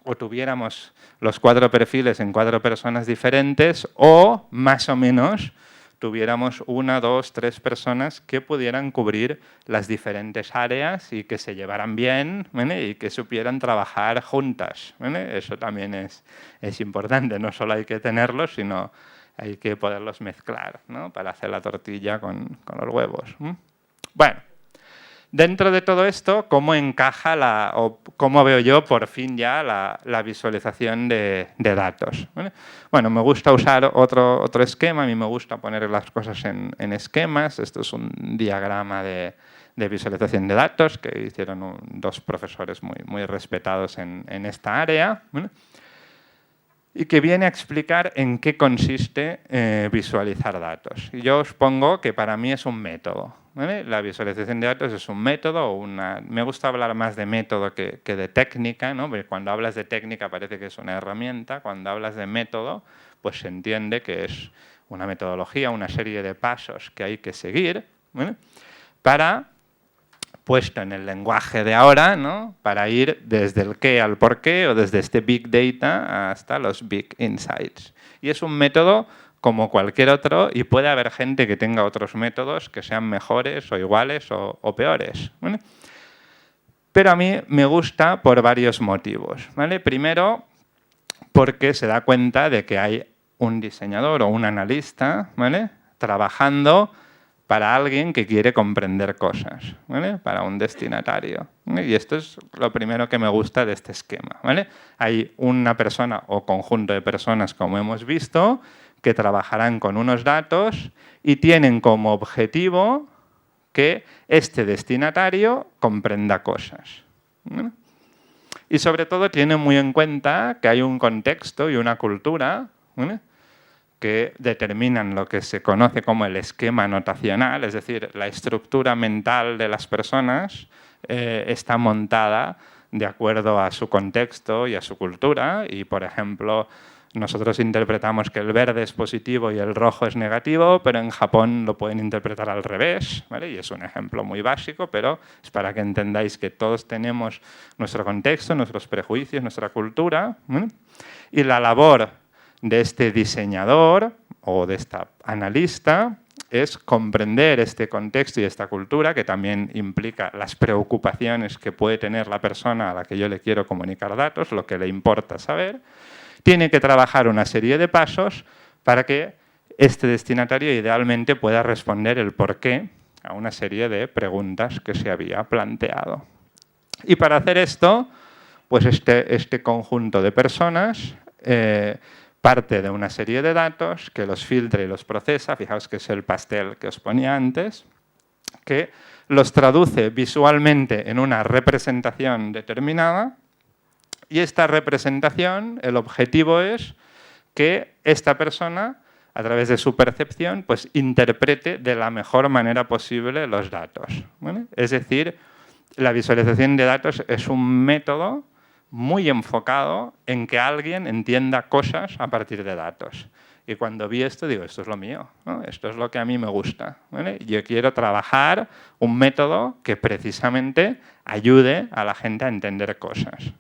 o tuviéramos los 4 perfiles en 4 personas diferentes o, más o menos, tuviéramos 1, 2, 3 personas que pudieran cubrir las diferentes áreas y que se llevaran bien, ¿vale? Y que supieran trabajar juntas, ¿vale? Eso también es importante, no solo hay que tenerlos, sino hay que poderlos mezclar, ¿no? Para hacer la tortilla con los huevos. Bueno. Dentro de todo esto, ¿cómo encaja o cómo veo yo por fin ya la visualización de datos? ¿Vale? Bueno, me gusta usar otro esquema, a mí me gusta poner las cosas en esquemas. Esto es un diagrama de visualización de datos que hicieron 2 profesores muy respetados en esta área, ¿vale? Y que viene a explicar en qué consiste visualizar datos. Y yo os pongo que para mí es un método, ¿vale? La visualización de datos es un método, me gusta hablar más de método que de técnica, ¿no? Porque cuando hablas de técnica parece que es una herramienta, cuando hablas de método, pues se entiende que es una metodología, una serie de pasos que hay que seguir, ¿vale? Para, puesto en el lenguaje de ahora, ¿no? Para ir desde el qué al por qué o desde este Big Data hasta los Big Insights. Y es un método como cualquier otro y puede haber gente que tenga otros métodos que sean mejores o iguales o peores, ¿vale? Pero a mí me gusta por varios motivos, ¿vale? Primero, porque se da cuenta de que hay un diseñador o un analista, ¿vale? Trabajando para alguien que quiere comprender cosas, ¿vale? Para un destinatario, ¿vale? Y esto es lo primero que me gusta de este esquema, ¿vale? Hay una persona o conjunto de personas, como hemos visto, que trabajarán con unos datos y tienen como objetivo que este destinatario comprenda cosas, ¿vale? Y sobre todo tienen muy en cuenta que hay un contexto y una cultura, ¿vale? Que determinan lo que se conoce como el esquema notacional, es decir, la estructura mental de las personas está montada de acuerdo a su contexto y a su cultura. Y, por ejemplo, nosotros interpretamos que el verde es positivo y el rojo es negativo, pero en Japón lo pueden interpretar al revés, ¿vale? Y es un ejemplo muy básico, pero es para que entendáis que todos tenemos nuestro contexto, nuestros prejuicios, nuestra cultura, ¿vale? Y la labor de este diseñador o de esta analista es comprender este contexto y esta cultura, que también implica las preocupaciones que puede tener la persona a la que yo le quiero comunicar datos, lo que le importa saber. Tiene que trabajar una serie de pasos para que este destinatario idealmente pueda responder el porqué a una serie de preguntas que se había planteado. Y para hacer esto, pues este conjunto de personas parte de una serie de datos que los filtra y los procesa, fijaos que es el pastel que os ponía antes, que los traduce visualmente en una representación determinada, y esta representación, el objetivo es que esta persona, a través de su percepción, pues interprete de la mejor manera posible los datos, ¿vale? Es decir, la visualización de datos es un método muy enfocado en que alguien entienda cosas a partir de datos. Y cuando vi esto, digo, esto es lo mío, ¿no? Esto es lo que a mí me gusta, ¿vale? Yo quiero trabajar un método que precisamente ayude a la gente a entender cosas.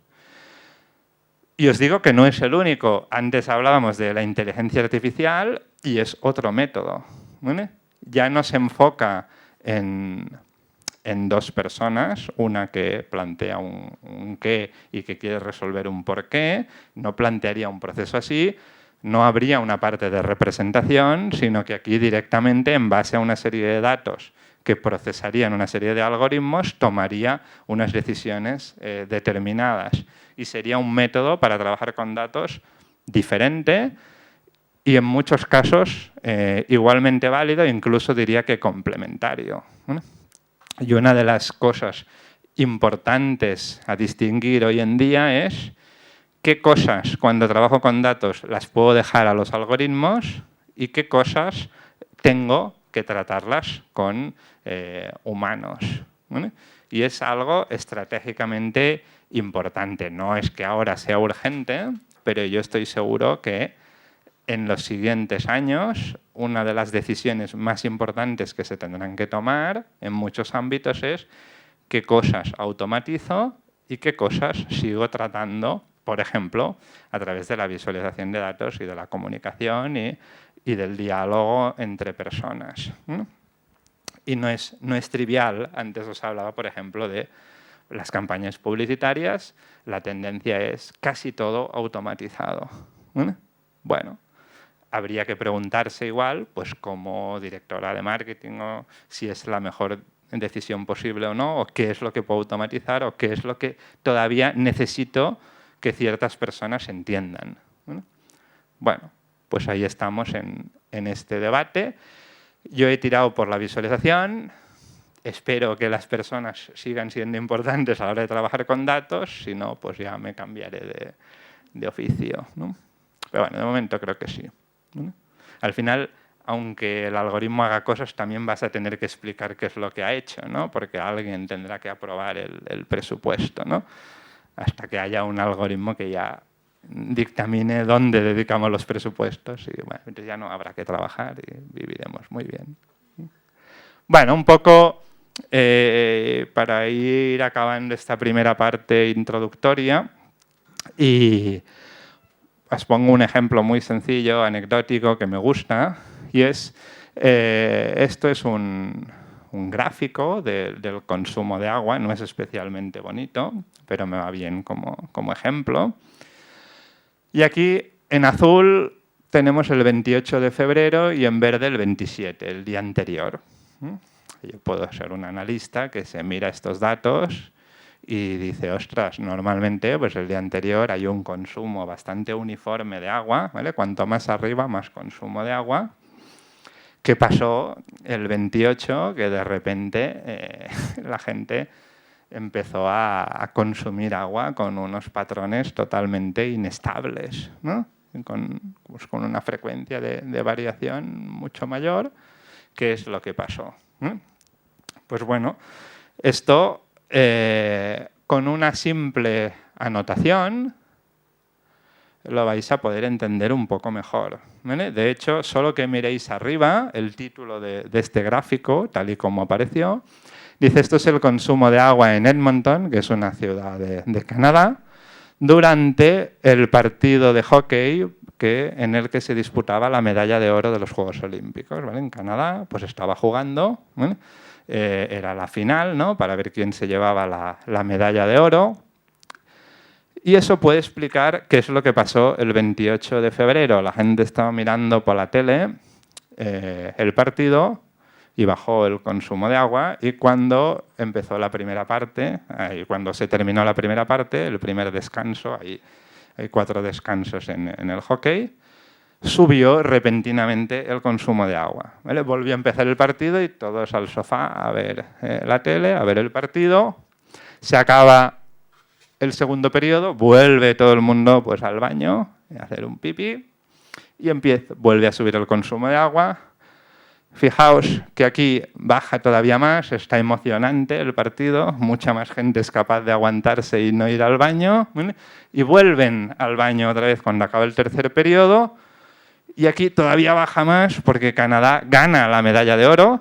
Y os digo que no es el único. Antes hablábamos de la inteligencia artificial y es otro método, ¿vale? Ya no se enfoca en 2 personas, una que plantea un qué y que quiere resolver un por qué, no plantearía un proceso así, no habría una parte de representación, sino que aquí directamente, en base a una serie de datos que procesarían una serie de algoritmos, tomaría unas decisiones determinadas. Y sería un método para trabajar con datos diferente y en muchos casos igualmente válido, incluso diría que complementario, ¿vale? Y una de las cosas importantes a distinguir hoy en día es qué cosas, cuando trabajo con datos, las puedo dejar a los algoritmos y qué cosas tengo que tratarlas con humanos, ¿vale? Y es algo estratégicamente importante. No es que ahora sea urgente, pero yo estoy seguro que en los siguientes años, una de las decisiones más importantes que se tendrán que tomar en muchos ámbitos es qué cosas automatizo y qué cosas sigo tratando, por ejemplo, a través de la visualización de datos y de la comunicación y del diálogo entre personas. Y no es trivial. Antes os hablaba, por ejemplo, de las campañas publicitarias. La tendencia es casi todo automatizado. Bueno, habría que preguntarse igual, pues como directora de marketing, o si es la mejor decisión posible o no, o qué es lo que puedo automatizar, o qué es lo que todavía necesito que ciertas personas entiendan. Bueno, pues ahí estamos en este debate. Yo he tirado por la visualización. Espero que las personas sigan siendo importantes a la hora de trabajar con datos. Si no, pues ya me cambiaré de oficio, ¿no? Pero bueno, de momento creo que sí. Al final, aunque el algoritmo haga cosas, también vas a tener que explicar qué es lo que ha hecho, ¿no? Porque alguien tendrá que aprobar el presupuesto, ¿no? Hasta que haya un algoritmo que ya dictamine dónde dedicamos los presupuestos y bueno, entonces ya no habrá que trabajar y viviremos muy bien. Bueno, un poco para ir acabando esta primera parte introductoria y os pongo un ejemplo muy sencillo, anecdótico, que me gusta y es, esto es un gráfico del consumo de agua, no es especialmente bonito, pero me va bien como ejemplo. Y aquí en azul tenemos el 28 de febrero y en verde el 27, el día anterior. Yo puedo ser un analista que se mira estos datos y dice, ostras, normalmente pues el día anterior hay un consumo bastante uniforme de agua, ¿vale? Cuanto más arriba, más consumo de agua. ¿Qué pasó el 28? Que de repente la gente empezó a consumir agua con unos patrones totalmente inestables, ¿no? Con una frecuencia de variación mucho mayor. ¿Qué es lo que pasó? Pues bueno, esto con una simple anotación lo vais a poder entender un poco mejor, ¿vale? De hecho, solo que miréis arriba el título de este gráfico, tal y como apareció, dice, esto es el consumo de agua en Edmonton, que es una ciudad de Canadá, durante el partido de hockey en el que se disputaba la medalla de oro de los Juegos Olímpicos, ¿vale? En Canadá, pues estaba jugando, ¿vale? Era la final, ¿no? Para ver quién se llevaba la medalla de oro. Y eso puede explicar qué es lo que pasó el 28 de febrero. La gente estaba mirando por la tele el partido y bajó el consumo de agua, y cuando empezó la primera parte, cuando se terminó la primera parte, el primer descanso, hay 4 descansos en el hockey, subió repentinamente el consumo de agua, ¿vale? Volvió a empezar el partido y todos al sofá a ver la tele, a ver el partido. Se acaba el segundo periodo, vuelve todo el mundo pues, al baño a hacer un pipí y vuelve a subir el consumo de agua. Fijaos que aquí baja todavía más, está emocionante el partido, mucha más gente es capaz de aguantarse y no ir al baño, ¿vale? Y vuelven al baño otra vez cuando acaba el tercer periodo, y aquí todavía baja más porque Canadá gana la medalla de oro.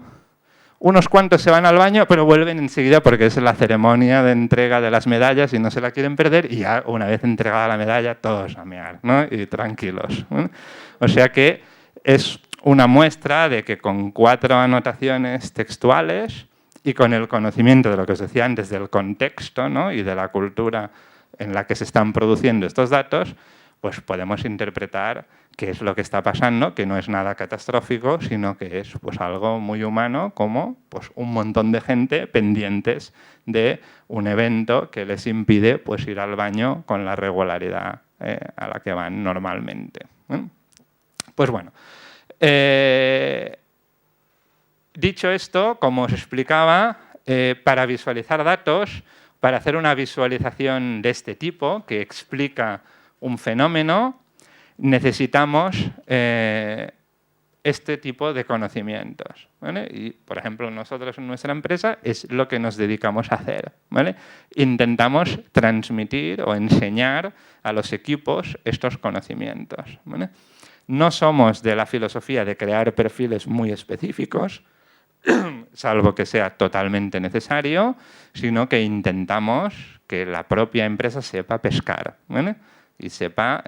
Unos cuantos se van al baño, pero vuelven enseguida porque es la ceremonia de entrega de las medallas y no se la quieren perder, y ya una vez entregada la medalla, todos a mear, ¿no? Y tranquilos, ¿no? O sea que es una muestra de que con 4 anotaciones textuales y con el conocimiento de lo que os decía antes del contexto, ¿no? Y de la cultura en la que se están produciendo estos datos, pues podemos interpretar qué es lo que está pasando, que no es nada catastrófico, sino que es pues, algo muy humano, como pues, un montón de gente pendientes de un evento que les impide pues, ir al baño con la regularidad a la que van normalmente. Pues bueno, dicho esto, como os explicaba, para visualizar datos, para hacer una visualización de este tipo que explica un fenómeno, necesitamos este tipo de conocimientos, ¿vale? Y, por ejemplo, nosotros en nuestra empresa es lo que nos dedicamos a hacer, ¿vale? Intentamos transmitir o enseñar a los equipos estos conocimientos, ¿vale? No somos de la filosofía de crear perfiles muy específicos, salvo que sea totalmente necesario, sino que intentamos que la propia empresa sepa pescar, ¿vale? Y sepa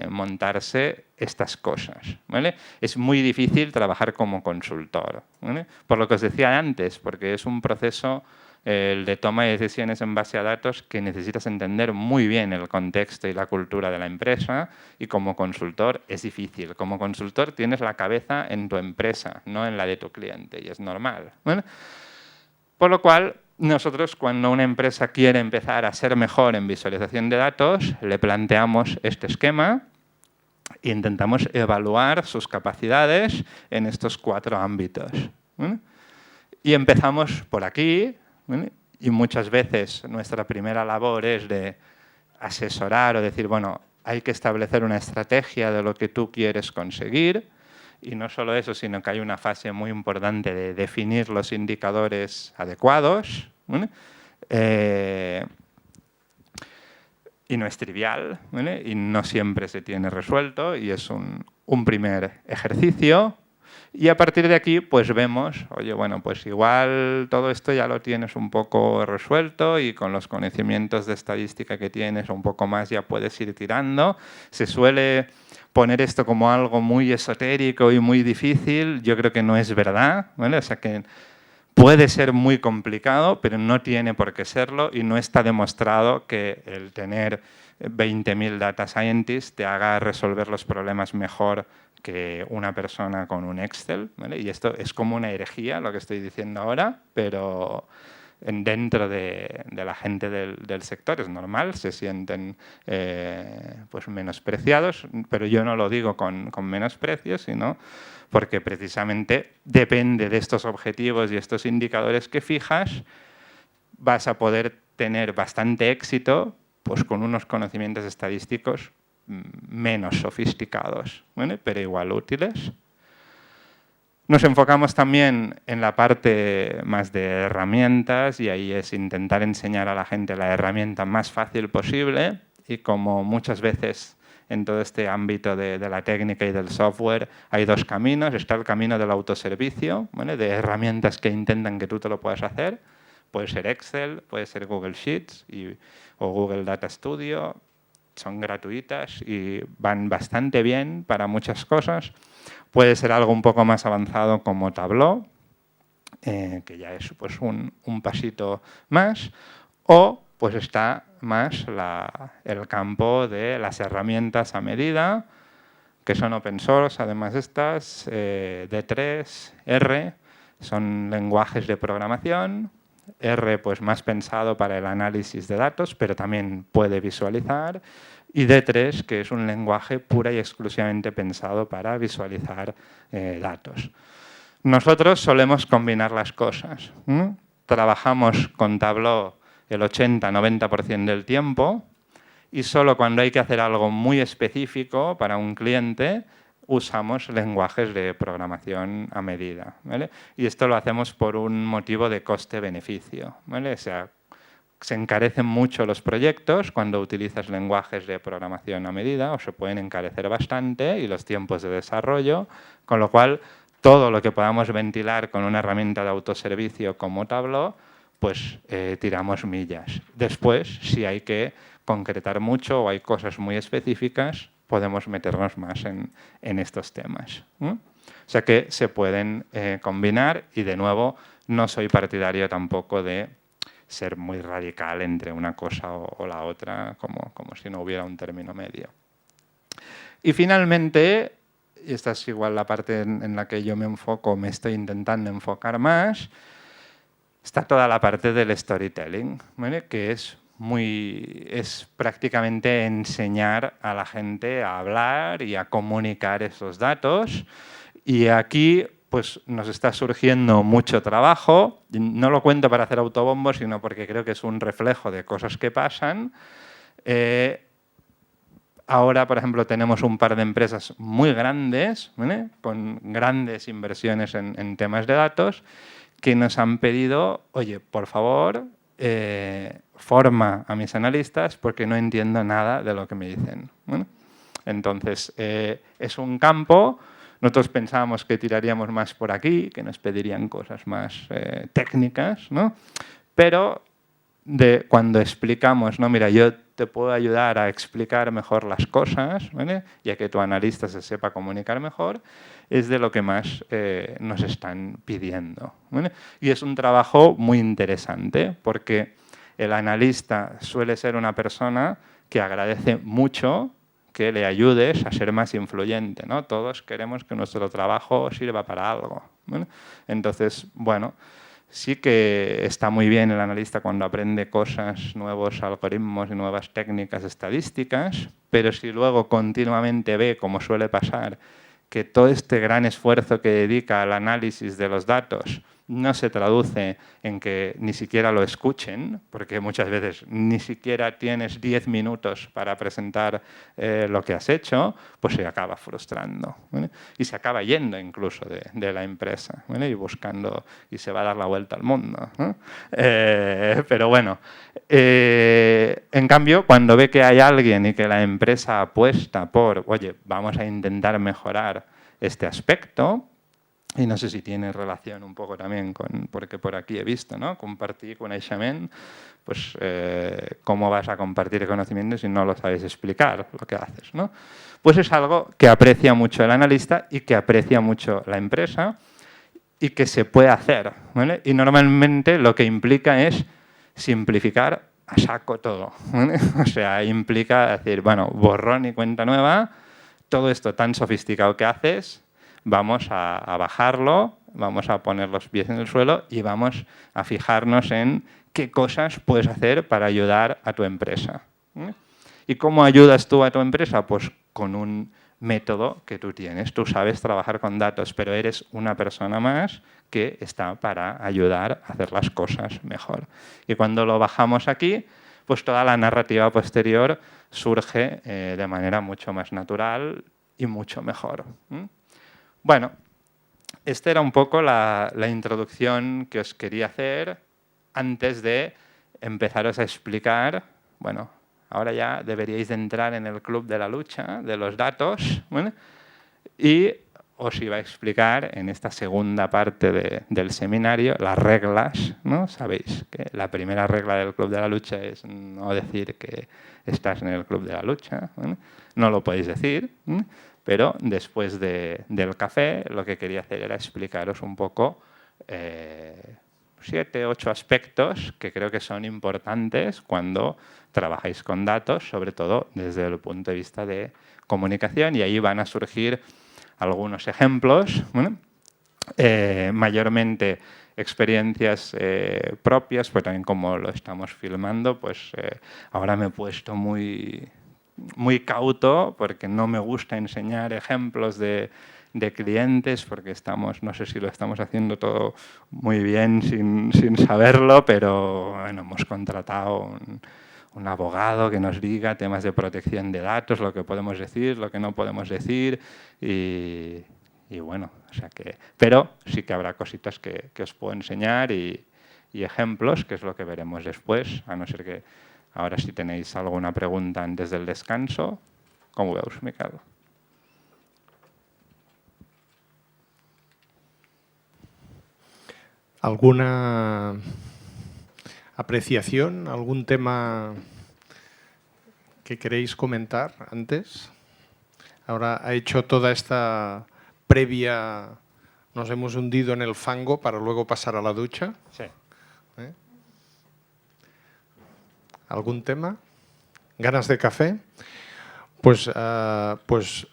montarse estas cosas, ¿vale? Es muy difícil trabajar como consultor, ¿vale? Por lo que os decía antes, porque es un proceso el de toma de decisiones en base a datos que necesitas entender muy bien el contexto y la cultura de la empresa, y como consultor es difícil. Como consultor tienes la cabeza en tu empresa, no en la de tu cliente, y es normal, ¿vale? Por lo cual, nosotros cuando una empresa quiere empezar a ser mejor en visualización de datos, le planteamos este esquema e intentamos evaluar sus capacidades en estos 4 ámbitos, ¿vale? Y empezamos por aquí, ¿vale? Y muchas veces nuestra primera labor es de asesorar o decir, bueno, hay que establecer una estrategia de lo que tú quieres conseguir. Y no solo eso, sino que hay una fase muy importante de definir los indicadores adecuados, ¿vale? Y no es trivial, ¿vale? Y no siempre se tiene resuelto, y es un primer ejercicio. Y a partir de aquí, pues vemos, oye, bueno, pues igual todo esto ya lo tienes un poco resuelto y con los conocimientos de estadística que tienes un poco más ya puedes ir tirando. Se suele poner esto como algo muy esotérico y muy difícil. Yo creo que no es verdad, ¿vale? O sea que puede ser muy complicado, pero no tiene por qué serlo, y no está demostrado que el tener 20.000 data scientists te haga resolver los problemas mejor que una persona con un Excel, ¿vale? Y esto es como una herejía lo que estoy diciendo ahora, pero dentro de la gente del sector es normal, se sienten pues menospreciados, pero yo no lo digo con menosprecio, sino porque precisamente depende de estos objetivos y estos indicadores que fijas, vas a poder tener bastante éxito pues con unos conocimientos estadísticos menos sofisticados, ¿vale? Pero igual útiles. Nos enfocamos también en la parte más de herramientas, y ahí es intentar enseñar a la gente la herramienta más fácil posible, y como muchas veces en todo este ámbito de la técnica y del software hay 2 caminos. Está el camino del autoservicio, ¿vale? De herramientas que intentan que tú te lo puedas hacer. Puede ser Excel, puede ser Google Sheets o Google Data Studio. Son gratuitas y van bastante bien para muchas cosas. Puede ser algo un poco más avanzado como Tableau, que ya es pues, un pasito más. O pues está más el campo de las herramientas a medida, que son open source. Además estas, D3, R, son lenguajes de programación. R pues más pensado para el análisis de datos, pero también puede visualizar. Y D3, que es un lenguaje pura y exclusivamente pensado para visualizar datos. Nosotros solemos combinar las cosas. Trabajamos con Tableau el 80-90% del tiempo, y solo cuando hay que hacer algo muy específico para un cliente usamos lenguajes de programación a medida, ¿vale? Y esto lo hacemos por un motivo de coste-beneficio, ¿vale? O sea, se encarecen mucho los proyectos cuando utilizas lenguajes de programación a medida, o se pueden encarecer bastante, y los tiempos de desarrollo, con lo cual todo lo que podamos ventilar con una herramienta de autoservicio como Tableau, pues tiramos millas. Después, si hay que concretar mucho o hay cosas muy específicas, podemos meternos más en estos temas. O sea que se pueden combinar, y de nuevo no soy partidario tampoco de ser muy radical entre una cosa o la otra, como si no hubiera un término medio. Y finalmente, y esta es igual la parte en la que yo me enfoco, me estoy intentando enfocar más, está toda la parte del storytelling, ¿vale? Que es prácticamente enseñar a la gente a hablar y a comunicar esos datos. Y aquí pues, nos está surgiendo mucho trabajo. No lo cuento para hacer autobombo, sino porque creo que es un reflejo de cosas que pasan. Ahora, por ejemplo, tenemos un par de empresas muy grandes, ¿vale? Con grandes inversiones en temas de datos, que nos han pedido, oye, por favor, forma a mis analistas porque no entiendo nada de lo que me dicen. ¿Vale? Entonces, es un campo, nosotros pensábamos que tiraríamos más por aquí, que nos pedirían cosas más técnicas, ¿no? Pero cuando explicamos, no, mira, yo te puedo ayudar a explicar mejor las cosas, ¿vale? Y a que tu analista se sepa comunicar mejor, es de lo que más nos están pidiendo, ¿vale? Y es un trabajo muy interesante porque el analista suele ser una persona que agradece mucho que le ayudes a ser más influyente, ¿no? Todos queremos que nuestro trabajo sirva para algo, ¿vale? Entonces, bueno, sí que está muy bien el analista cuando aprende cosas, nuevos algoritmos y nuevas técnicas estadísticas, pero si luego continuamente ve, como suele pasar, que todo este gran esfuerzo que dedica al análisis de los datos no se traduce en que ni siquiera lo escuchen, porque muchas veces ni siquiera tienes 10 minutos para presentar lo que has hecho, pues se acaba frustrando, ¿vale? Y se acaba yendo incluso de la empresa, ¿vale? Y buscando, y se va a dar la vuelta al mundo, ¿no? Pero bueno, en cambio, cuando ve que hay alguien y que la empresa apuesta por, oye, vamos a intentar mejorar este aspecto, y no sé si tiene relación un poco también con, porque por aquí he visto, ¿no? Compartir coneixement, pues ¿cómo vas a compartir conocimiento si no lo sabes explicar lo que haces, ¿no? Pues es algo que aprecia mucho el analista y que aprecia mucho la empresa y que se puede hacer, ¿vale? Y normalmente lo que implica es simplificar a saco todo, ¿vale? O sea, implica decir, bueno, borrón y cuenta nueva, todo esto tan sofisticado que haces, vamos a bajarlo, vamos a poner los pies en el suelo y vamos a fijarnos en qué cosas puedes hacer para ayudar a tu empresa. ¿Y cómo ayudas tú a tu empresa? Pues con un método que tú tienes. Tú sabes trabajar con datos, pero eres una persona más que está para ayudar a hacer las cosas mejor. Y cuando lo bajamos aquí, pues toda la narrativa posterior surge de manera mucho más natural y mucho mejor. Bueno, esta era un poco la introducción que os quería hacer antes de empezaros a explicar. Bueno, ahora ya deberíais de entrar en el club de la lucha de los datos, ¿vale? Y os iba a explicar en esta segunda parte del seminario las reglas, ¿no? Sabéis que la primera regla del club de la lucha es no decir que estás en el club de la lucha, ¿vale? No lo podéis decir, ¿vale? Pero después del café lo que quería hacer era explicaros un poco 7, 8 aspectos que creo que son importantes cuando trabajáis con datos, sobre todo desde el punto de vista de comunicación, y ahí van a surgir algunos ejemplos, ¿no? Mayormente experiencias propias, pero también como lo estamos filmando, pues ahora me he puesto muy cauto porque no me gusta enseñar ejemplos de clientes porque no sé si lo estamos haciendo todo muy bien sin saberlo, pero bueno, hemos contratado un abogado que nos diga temas de protección de datos, lo que podemos decir, lo que no podemos decir y bueno, o sea que, pero sí que habrá cositas que os puedo enseñar y ejemplos, que es lo que veremos después, a no ser que ahora si tenéis alguna pregunta antes del descanso. ¿Cómo veus, Miquel? ¿Alguna apreciación? ¿Algún tema que queréis comentar antes? Ahora ha hecho toda esta previa, nos hemos hundido en el fango para luego pasar a la ducha. Sí. ¿Algún tema? ¿Ganas de café? Pues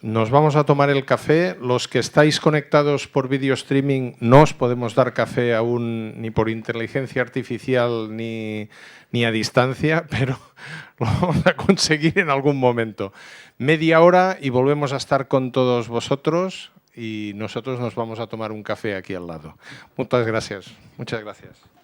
nos vamos a tomar el café. Los que estáis conectados por video streaming no os podemos dar café aún ni por inteligencia artificial ni a distancia, pero lo vamos a conseguir en algún momento. Media hora y volvemos a estar con todos vosotros y nosotros nos vamos a tomar un café aquí al lado. Muchas gracias. Muchas gracias.